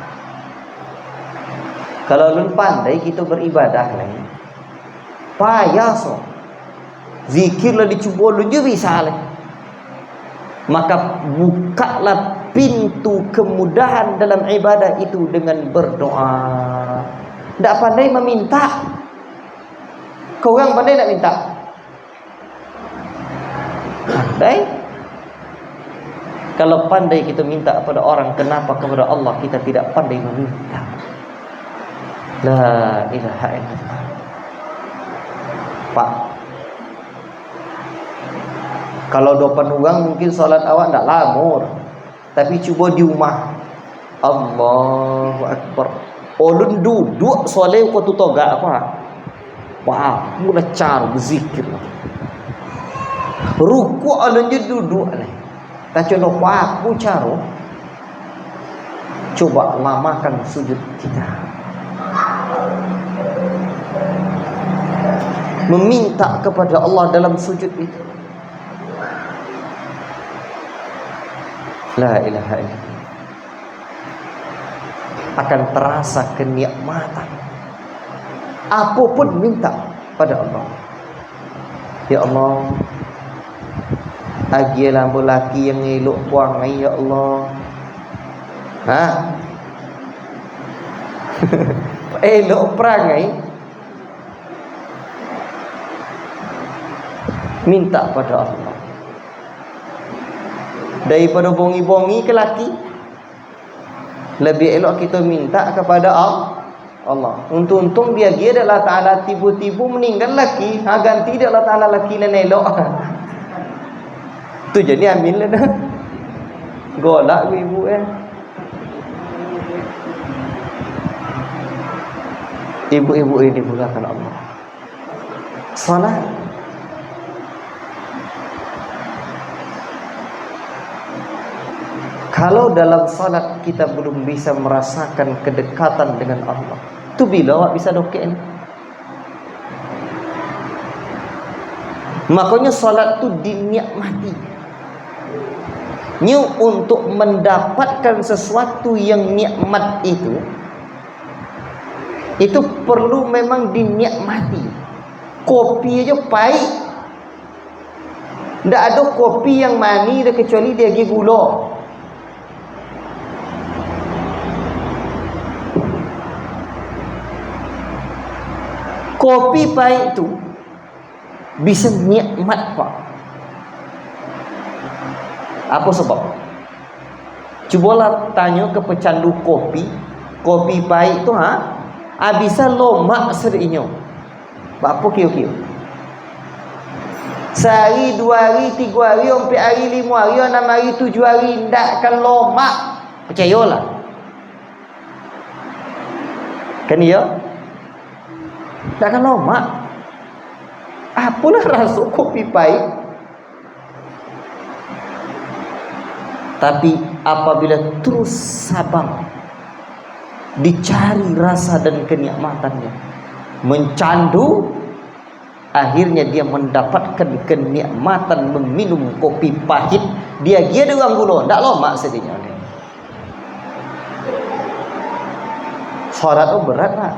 kalau lun pandai kita beribadah lain, payah so. Zikirlah dicuba lu je bisa lah. Maka bukalah pintu kemudahan dalam ibadah itu dengan berdoa. Tak pandai meminta. Kau orang pandai nak minta? Pandai. Kalau pandai kita minta kepada orang, kenapa kepada Allah kita tidak pandai meminta? La ilaha illallah. Pak, kalau 2 orang mungkin solat awak tak lamur. Tapi cuba di rumah. Allahu Akbar. Ulun duduk soleh kau tu toga apa? Wah, mula cara berzikir. Ruku ulun je duduk ni. Tak coba aku cara. Coba lamakan sujud kita. Meminta kepada Allah dalam sujud itu. La ilaha illallah. Akan terasa kenikmatan. Apapun minta pada Allah. Ya Allah, agilah lelaki yang elok perangai ya Allah. Elok perangai. Minta pada Allah. Daripada bongi-bongi ke laki, lebih elok kita minta kepada Allah. Untung-untung dia Allah Ta'ala tiba-tiba meninggal laki, ganti dia Allah Ta'ala laki dan elok. Tu jadi ambil lah dah. Golak ibu Ibu-ibu ini dimulakan Allah. Salat. Kalau dalam salat kita belum bisa merasakan kedekatan dengan Allah, tu bila awak bisa dokek ni? Makanya salat tu dinikmati. Ni untuk mendapatkan sesuatu yang nikmat itu perlu memang dinikmati. Kopi aja pahit. Tak ada kopi yang manis dah kecuali dia pergi gula. Kopi pahit tu bisa nikmat pak. Apa sebab? Cubalah tanya ke pecandu kopi. Kopi pahit tu bisa lomak serinya. Apa kira-kira? Sehari, 2 hari, 3 hari, 4 hari, 5 hari, 6 hari, 7 hari, tak akan lomak. Percayalah. Kan ya? Tak akan lomak. Apalah rasa kopi pahit. Tapi apabila terus sabar, dicari rasa dan kenikmatannya, mencandu, akhirnya dia mendapatkan kenikmatan meminum kopi pahit. Dia dengan gula, tak lomak sedihnya. Salat tu berat lah.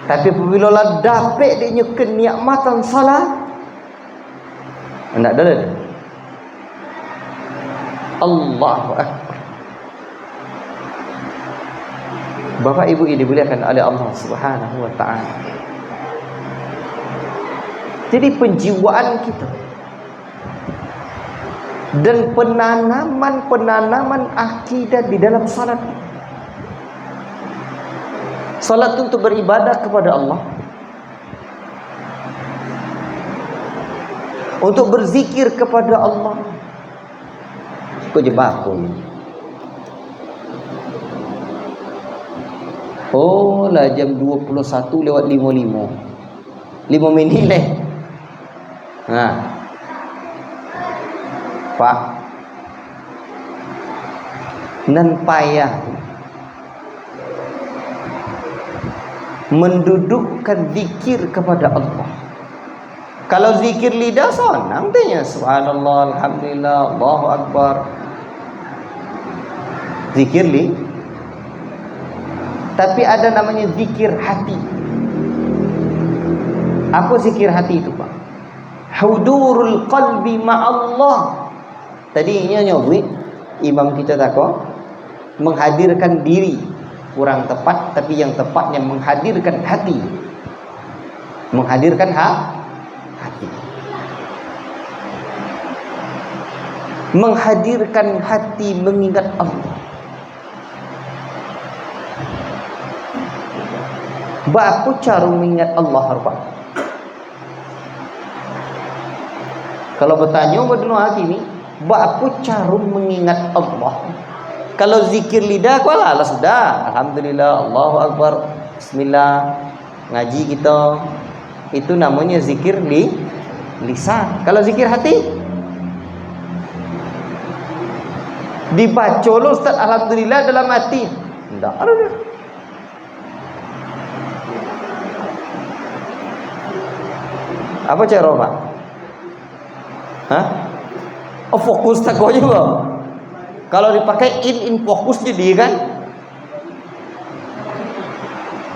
Tapi apabila lah dapat dia kenikmatan salat, tak ada. Allahu Akbar. Bapak ibu ini dimuliakan oleh Allah Subhanahu wa ta'ala. Jadi penjiwaan kita dan penanaman akidah di dalam salat. Salat untuk beribadah kepada Allah, untuk berzikir kepada Allah. Kau jebak aku ni. Oh lah, jam 21:55. 5 minit leh. Pak, nan payah mendudukkan zikir kepada Allah. Kalau zikir lidah senang tanya, subhanallah, alhamdulillah, Allahu Akbar. Zikir tapi ada namanya zikir hati. Apa zikir hati itu, Pak? Hudurul qalbi ma'allah. Tadinya nyobwi imam kita takut menghadirkan diri, kurang tepat, tapi yang tepatnya menghadirkan hati. Menghadirkan hati. Menghadirkan hati mengingat Allah. Apa cara mengingat Allah, Pak? Kalau bertanya pada hari ini, apa cara mengingat Allah? Kalau zikir lidah, kuala lah sudah. Alhamdulillah, Allahu Akbar, Bismillah, ngaji kita. Itu namanya zikir lisan. Kalau zikir hati, dibaca lo Ustaz, Alhamdulillah dalam hati. Tak ada. Apa cara, Pak? Fokus tak kau juga. Kalau dipakai in fokus jadi kan?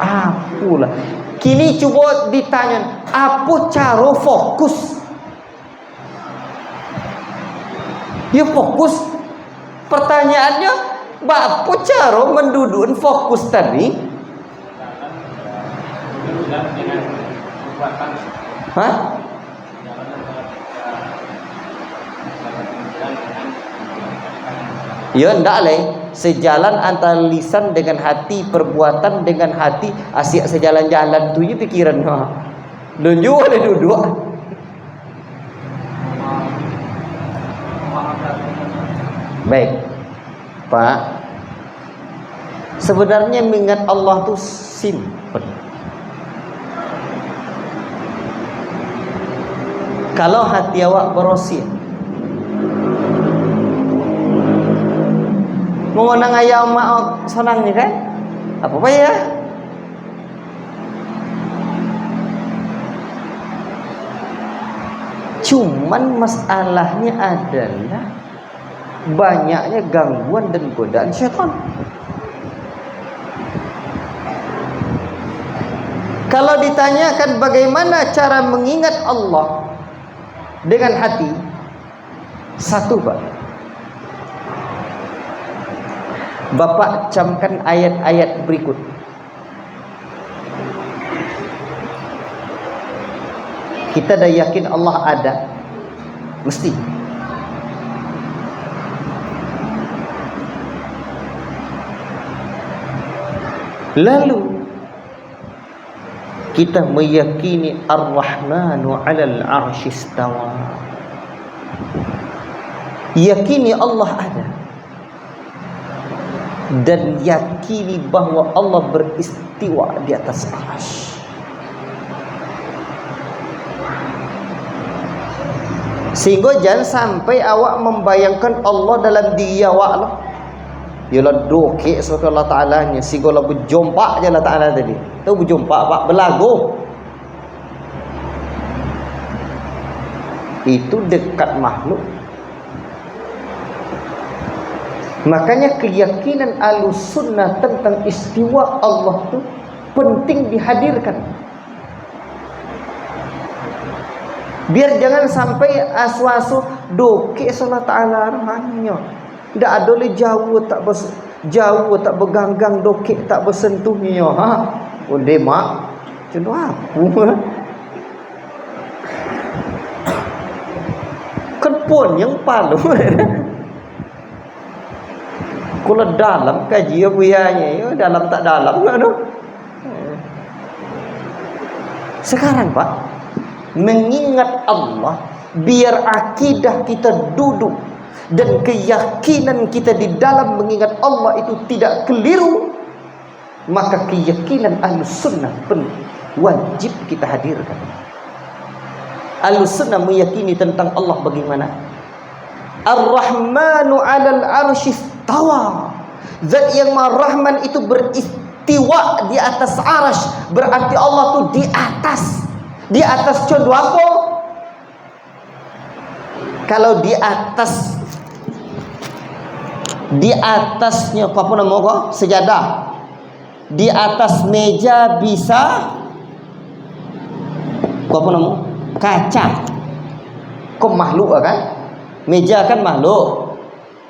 Apalah. Kini coba ditanya, apa cara fokus? Ya fokus. Pertanyaannya, apa cara menduduk fokus tadi? Ya ndak leh, sejalan antara lisan dengan hati, perbuatan dengan hati, asyik sejalan-jalan tu je pikiran ha. Lunjuk ada duduk. Baik. Pak, sebenarnya mengingat Allah tu simple. Kalau hati awak berosia, mengenang ayah mak senang ni kan? Apa payah? Cuman masalahnya adalah banyaknya gangguan dan godaan syaitan. Kalau ditanyakan bagaimana cara mengingat Allah dengan hati, satu Pak, Bapak camkan ayat-ayat berikut. Kita dah yakin Allah ada, mesti. Lalu kita meyakini Ar-Rahmanu 'alal 'arsy istawa. Yakini Allah ada. Dan yakini bahwa Allah beristiwa di atas arsy. Sehingga jangan sampai awak membayangkan Allah dalam diri awak lah. Yalah dokek suatu Allah Ta'ala nya. Sehingga lah berjumpa je Allah Ta'ala tadi. Tahu berjumpa Pak, berlagu. Itu dekat makhluk. Makanya keyakinan Ahlussunnah tentang istiwa Allah tu penting dihadirkan. Biar jangan sampai aswasu dokek Allah Ta'ala hanya. Tak ada le jauh tak berganggang, dokek tak bersentuhnya. Ha? Onde mak. Contoh apa? Kan pun yang palu. Kalau dalam kaji buyanya, ya dalam tak dalam kan. Sekarang Pak, mengingat Allah biar akidah kita duduk dan keyakinan kita di dalam mengingat Allah itu tidak keliru, maka keyakinan Ahlussunnah pun wajib kita hadirkan. Ahlussunnah meyakini tentang Allah bagaimana? Ar-Rahmanu 'alal 'arsy istawa. Zat yang Maha Rahman itu beristiwa di atas arsy, berarti Allah tu di atas. Di atas contoh apa? Kalau di atasnya apa nama kau? Sejadah. Di atas meja bisa apa nama? Kaca. Kau makhluk kan? Meja kan makhluk.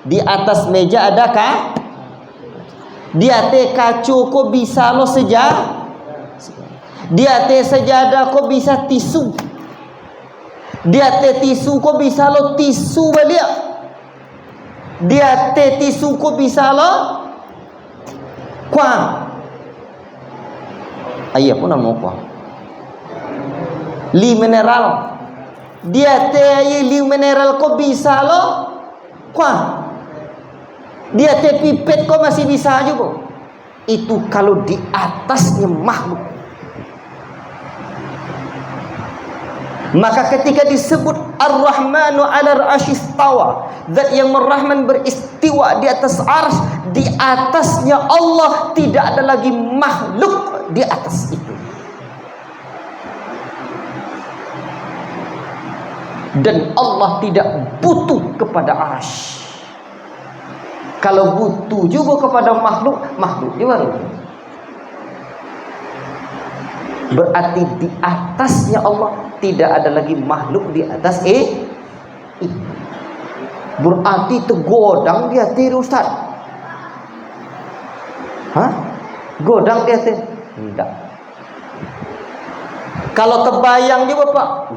Di atas meja adakah? Di atas kacu kau bisa lo sejadah. Di atas sejadah kau bisa tisu. Di atas tisu kau bisa lo tisu balik. Di atas tisu kau bisa lo kuang. Ayah pun nama kuang. Li mineral. Di atas li mineral kau bisa lo kuang. Di atas pipet kau masih bisa juga. Itu kalau di atasnya makhluk. Maka ketika disebut Ar-Rahmanu 'alal 'arsy istawa, zat yang Ar-Rahman beristiwa di atas arsy, di atasnya Allah, tidak ada lagi makhluk di atas itu. Dan Allah tidak butuh kepada arsy. Kalau butuh juga kepada makhluk, makhluk juga. Berarti di atasnya Allah tidak ada lagi makhluk di atas berarti tergodang di hati Ustaz. Hah? Godang di hati? Tidak. Kalau terbayang dia Bapak,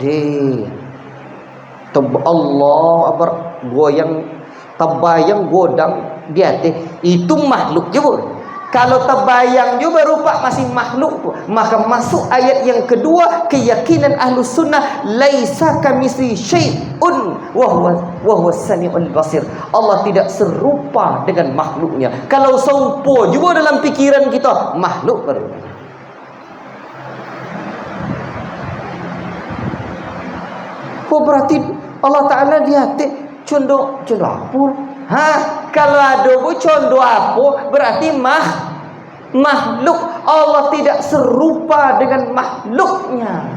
Allah Akbar, goyang terbayang godang dia itu makhluk juga. Kalau terbayang juga berupa masih makhluk pun, maka masuk ayat yang kedua, keyakinan Ahlus Sunnah laisa kamitsli syai'un wa huwa as-sami'ul basir. Allah tidak serupa dengan makhluknya. Kalau serupa juga dalam pikiran kita, makhluk baru. Oh, berarti Allah Ta'ala dia condong apa? Kalau ada condong apa, berarti makhluk. Allah tidak serupa dengan makhluknya.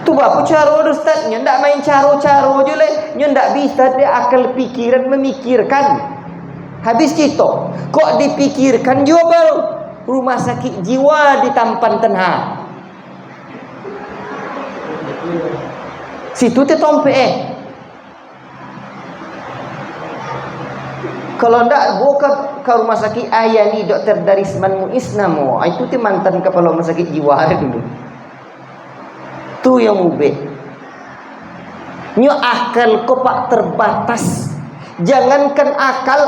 Tu apa cara Ustaz? Nya ndak main cara-cara je le. Nya ndak bisa dia akal pikiran memikirkan. Habis kita kok dipikirkan juga rumah sakit jiwa di Tampan Tenha. Situ te tompe kalau ndak buka ke rumah sakit Ayani Dr. Darisman Muiz namo, itu ti mantan kepala rumah sakit jiwa dulu. Tu yang ube. Nyo akal ko pak terbatas. Jangankan akal,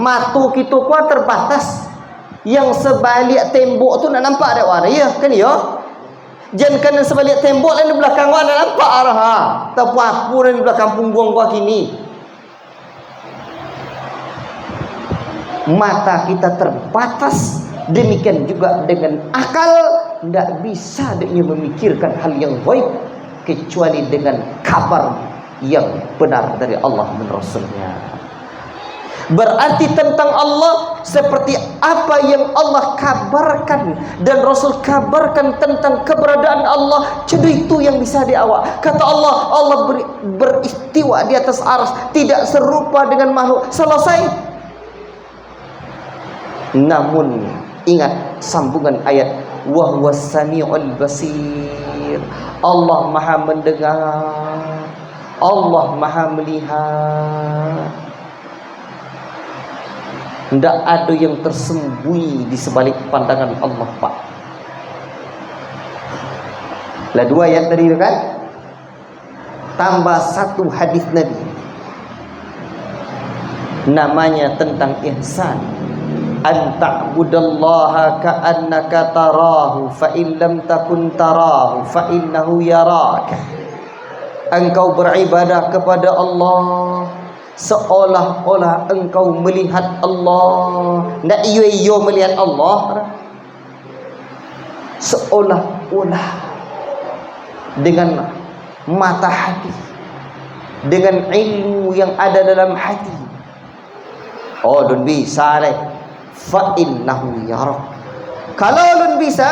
matu kita ko terbatas. Yang sebalik tembok tu nak nampak ada warna ya, kan ya? Jangankan sebalik tembok lain di belakang gua nak nampak arah. Tapi apa di belakang punggung gua kini. Mata kita terbatas, demikian juga dengan akal tidak bisa dia memikirkan hal yang baik kecuali dengan kabar yang benar dari Allah dan Rasulnya. Berarti tentang Allah seperti apa yang Allah kabarkan dan Rasul kabarkan tentang keberadaan Allah, jadi itu yang bisa diawak. Kata Allah beristiwa di atas arsy, tidak serupa dengan makhluk. Selesai. Namun ingat sambungan ayat, wa huwas samiul basir. Allah Maha mendengar, Allah Maha melihat. Tidak ada yang tersembunyi di sebalik pandangan Allah, Pak. Lah dua ayat tadi kan? Tambah satu hadis Nabi. Namanya tentang ihsan. An ta'budallaha ka'annaka tarahu fa in lam takun tarahu fa innahu yaraka. Engkau beribadah kepada Allah seolah-olah engkau melihat Allah. Ndak iyo melihat Allah, seolah-olah dengan mata hati, dengan ilmu yang ada dalam hati. Oh, don't bisa deh. Fa innahu yarak. Kalau ulun bisa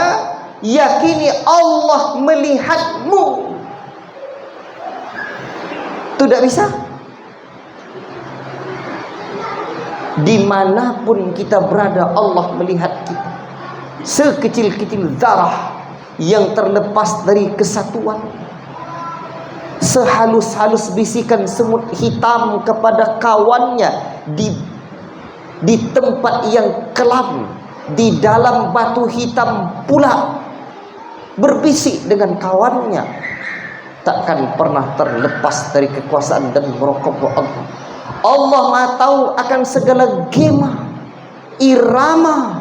yakini Allah melihatmu, itu tidak bisa. Dimanapun kita berada, Allah melihat kita. Sekecil-kecil zarah yang terlepas dari kesatuan, sehalus-halus bisikan semut hitam kepada kawannya di tempat yang kelam, di dalam batu hitam pula berbisik dengan kawannya, takkan pernah terlepas dari kekuasaan dan merokok Allah. Allah Maha tahu akan segala gema, irama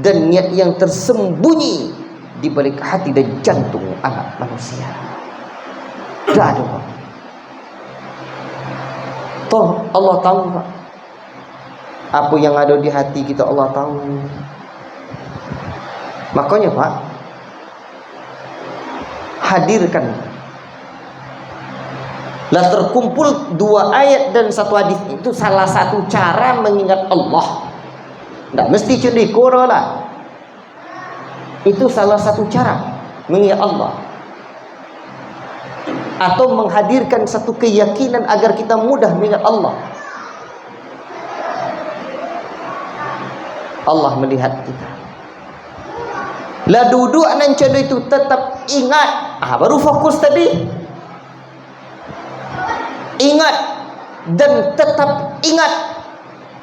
dan niat yang tersembunyi di balik hati dan jantung anak manusia. Tidak ada. Toh Allah tahu, Pak. Apa yang ada di hati kita Allah tahu. Makanya Pak, hadirkan. Lah terkumpul dua ayat dan satu hadis itu salah satu cara mengingat Allah. Tidak mesti cendikoro lah. Itu salah satu cara mengingat Allah. Atau menghadirkan satu keyakinan agar kita mudah mengingat Allah. Allah melihat kita. Lah duduk nan cendo itu tetap ingat. Baru fokus tadi. Ingat dan tetap ingat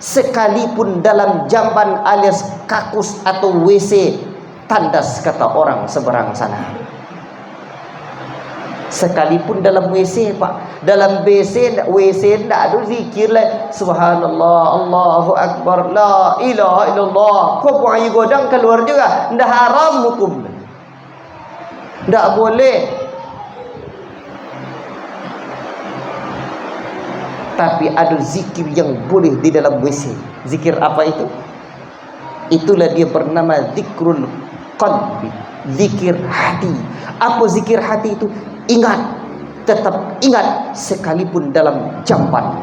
sekalipun dalam jamban alias kakus atau WC tandas kata orang seberang sana. Sekalipun dalam WC pak, dalam WC tak ada zikir lah. Subhanallah, Allahu Akbar, la ilaha illallah. Kau buang air godang keluar juga, dah haram hukum. Tak boleh. Tapi ada zikir yang boleh di dalam WC. Zikir apa itu? Itulah dia bernama zikrul qalbi, zikir hati. Apa zikir hati itu? Ingat, tetap ingat sekalipun dalam jamban.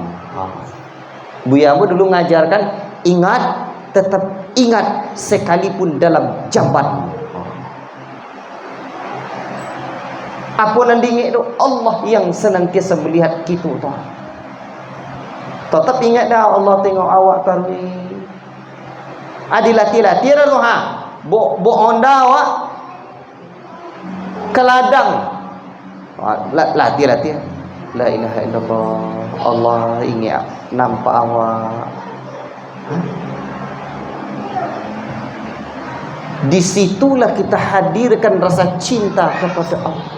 Buyamu dulu ngajarkan ingat, tetap ingat sekalipun dalam jamban. Apa nanti itu? Allah yang senantiasa melihat kita. Tetap ingat dah, Allah tengok awak tadi. Latih dah tu ha. Bo Honda awak ke ladang. Latih. La ilaha illallah. Allah ingat nampak awak. Disitulah kita hadirkan rasa cinta kepada Allah.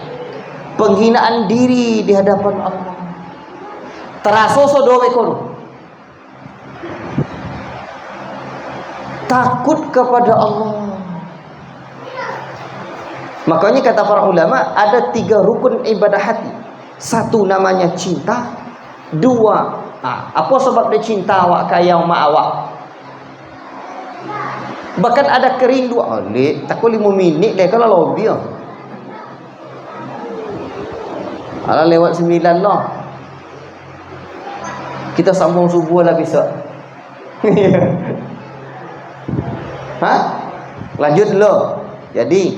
Penghinaan diri di hadapan Allah. Terasa doa ekor. Takut kepada Allah. Makanya kata para ulama ada 3 rukun ibadah hati. 1 namanya cinta. 2, apa sebab dia cinta awak kaya mak awak? Bahkan ada kerinduan. Takut 5 minit deh kalau lobby. Alah lewat 9 lah. Kita sambung subuh lah besok. Lanjut dulu. Jadi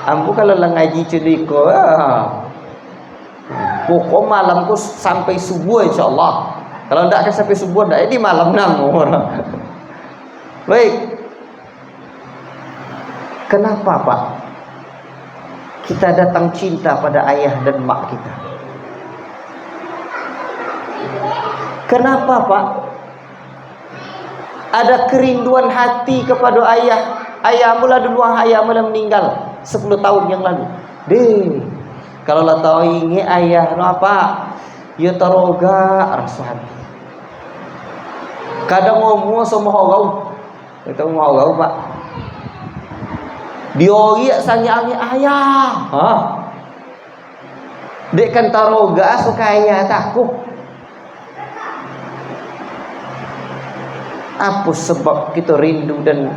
ampu kalau lah ngaji ceriko pokok malam ku sampai subuh insyaAllah. Kalau tidak akan sampai subuh tidak, ini malam 6. Baik. Kenapa Pak kita datang cinta pada ayah dan mak kita? Kenapa Pak ada kerinduan hati kepada ayah? Ayah mula dulu, ayah mula meninggal 10 tahun yang lalu. Kalau lah tahu ingat ayah no apa? Ya taroga rasa hati. Kadang ngomong sama orang, kita ngomong orang Pak. Dia sangat ayah. Dek kan taroga suka ayah takut. Apa sebab kita rindu dan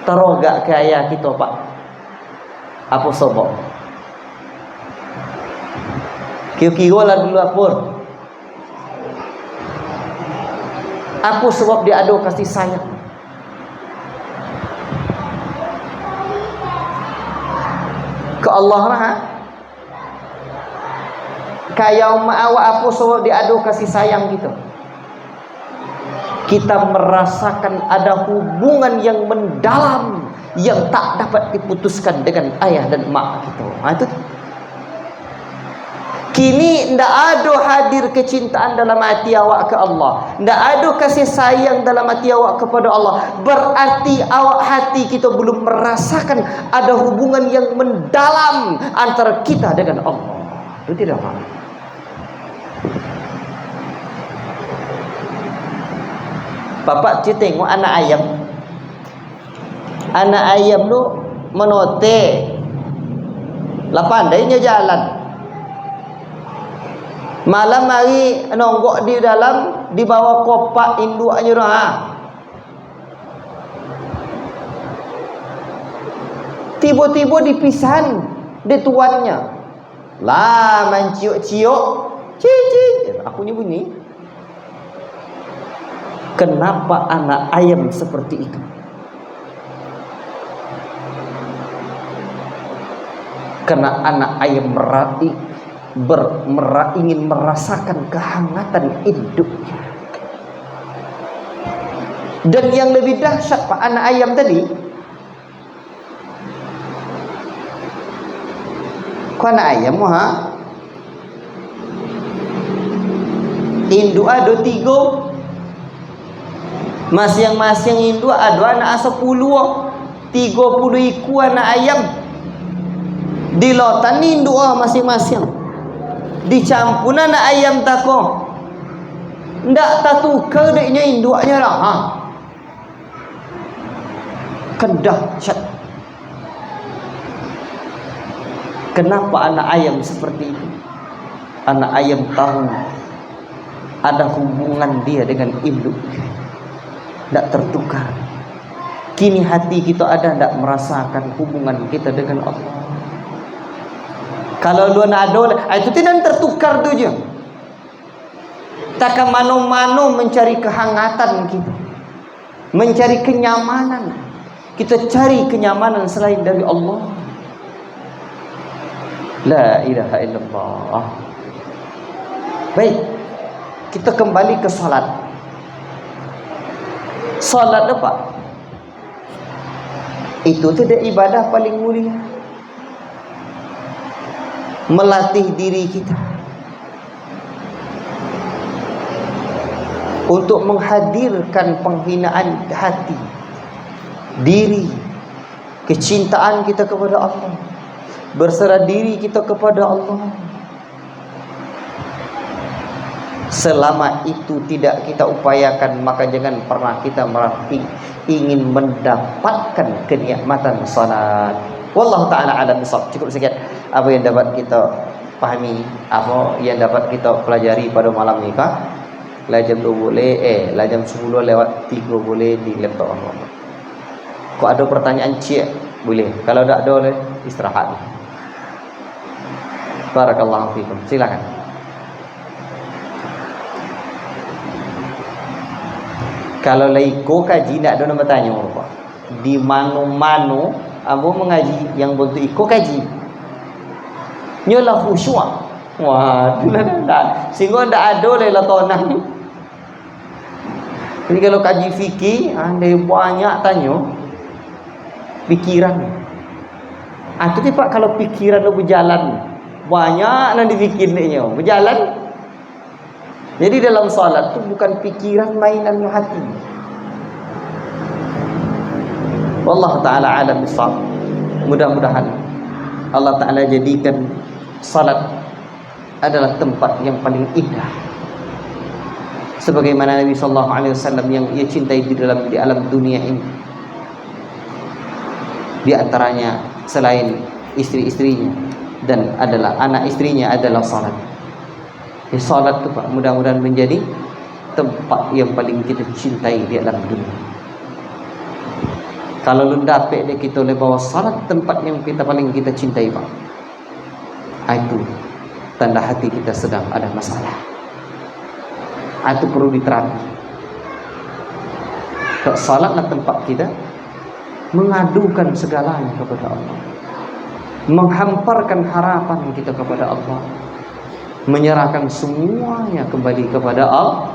teroga ke ayah kita Pak? Apa sebab? Kira-kira lah dulu apa sebab dia ada kasih sayang? Ke Allah lah kaya mak awak, apa sebab dia ada kasih sayang kita? Kita merasakan ada hubungan yang mendalam yang tak dapat diputuskan dengan ayah dan mak kita. Itu kini tidak ada hadir kecintaan dalam hati awak ke Allah, tidak ada kasih sayang dalam hati awak kepada Allah. Berarti awak hati kita belum merasakan ada hubungan yang mendalam antara kita dengan Allah. Itu tidak apa. Bapak cik tengok anak ayam. Anak ayam tu menote. Lah pandainya jalan. Malam hari nonggok di dalam, di bawah kopak induknya tu Tiba-tiba dipisahan di tuannya. Lah menciuk-ciuk. Cicik. Aku ni bunyi. Kenapa anak ayam seperti itu? Karena anak ayam ingin merasakan kehangatan induknya. Dan yang lebih dahsyat Pak, anak ayam tadi, kau anak ayam induk ada 3. Masing-masing induk ada anak 10. 30 ekor anak ayam. Di lautan ni doa masing-masing. Dicampunan nak ayam tako. Ndak tatukar deknya induaknya dah. Ha. Kedah syat. Kenapa anak ayam seperti itu? Anak ayam tahu ada hubungan dia dengan induk. Ndak tertukar. Kini hati kita ada ndak merasakan hubungan kita dengan Allah. Kalau dua nado, itu tidak tertukar tu je. Takkan mano-mano mencari kehangatan kita, mencari kenyamanan. Kita cari kenyamanan selain dari Allah. La ilaha illallah. Baik, kita kembali ke salat. Salat apa? Itu tidak ibadah paling mulia. Melatih diri kita untuk menghadirkan penghinaan hati, diri, kecintaan kita kepada Allah, berserah diri kita kepada Allah. Selama itu tidak kita upayakan, maka jangan pernah kita merasa ingin mendapatkan kenikmatan salat. Wallahu ta'ala alam bisawab. Cukup sekian apa yang dapat kita pahami, apa yang dapat kita pelajari pada malam ni, Pak. Lah jam 2 boleh, lah jam 10 lewat 3 boleh di laptop apa. Kok ada pertanyaan cik boleh. Kalau tak ada boleh istirahat. Barakallahu fikum. Silakan. Kalau laiko kaji tak ada nak bertanya apa. Di mano-mano abu mengaji yang bentuk iko kaji. Nyolah khusyuk. Wah, dah. Sehingga ndak ada le latonang. Jadi kalau kaji fikih, andai banyak tanya pikiran. Tu Pak, kalau pikiran lu berjalan, banyak nak difikir dia berjalan. Jadi dalam salat tu bukan pikiran, mainan hati. Wallahu ta'ala alam bisawab. Mudah-mudahan Allah Ta'ala jadikan salat adalah tempat yang paling indah, sebagaimana Nabi SAW yang ia cintai di alam dunia ini. Di antaranya selain istri-istrinya dan adalah anak istrinya adalah salat. Salat tu Pak, mudah-mudahan menjadi tempat yang paling kita cintai di alam dunia. Kalau lu dapat dia kita boleh bawa salat tempat yang kita paling kita cintai, Pak. Itu tanda hati kita sedang ada masalah. Itu perlu diterapi. Kalau salatlah tempat kita mengadukan segalanya kepada Allah, menghamparkan harapan kita kepada Allah, menyerahkan semuanya kembali kepada Allah.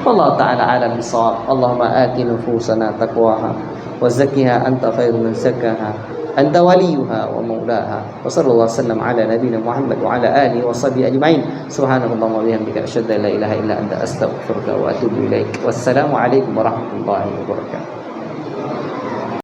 Allah Ta'ala alam bisawab. Allahumma ati nufusana taqwaha wa zakkiha anta khairu man zakkaha anta waliyuha wa maulaha. Wa sallallahu wasallam ala nabiyyina Muhammad wa ala alihi wa sahbihi ajma'in. Subhanakallahumma wa bihamdika asyhadu an la ilaha illa anta astaghfiruka wa atubu ilaik. Wassalamu alaikum warahmatullahi wabarakatuh.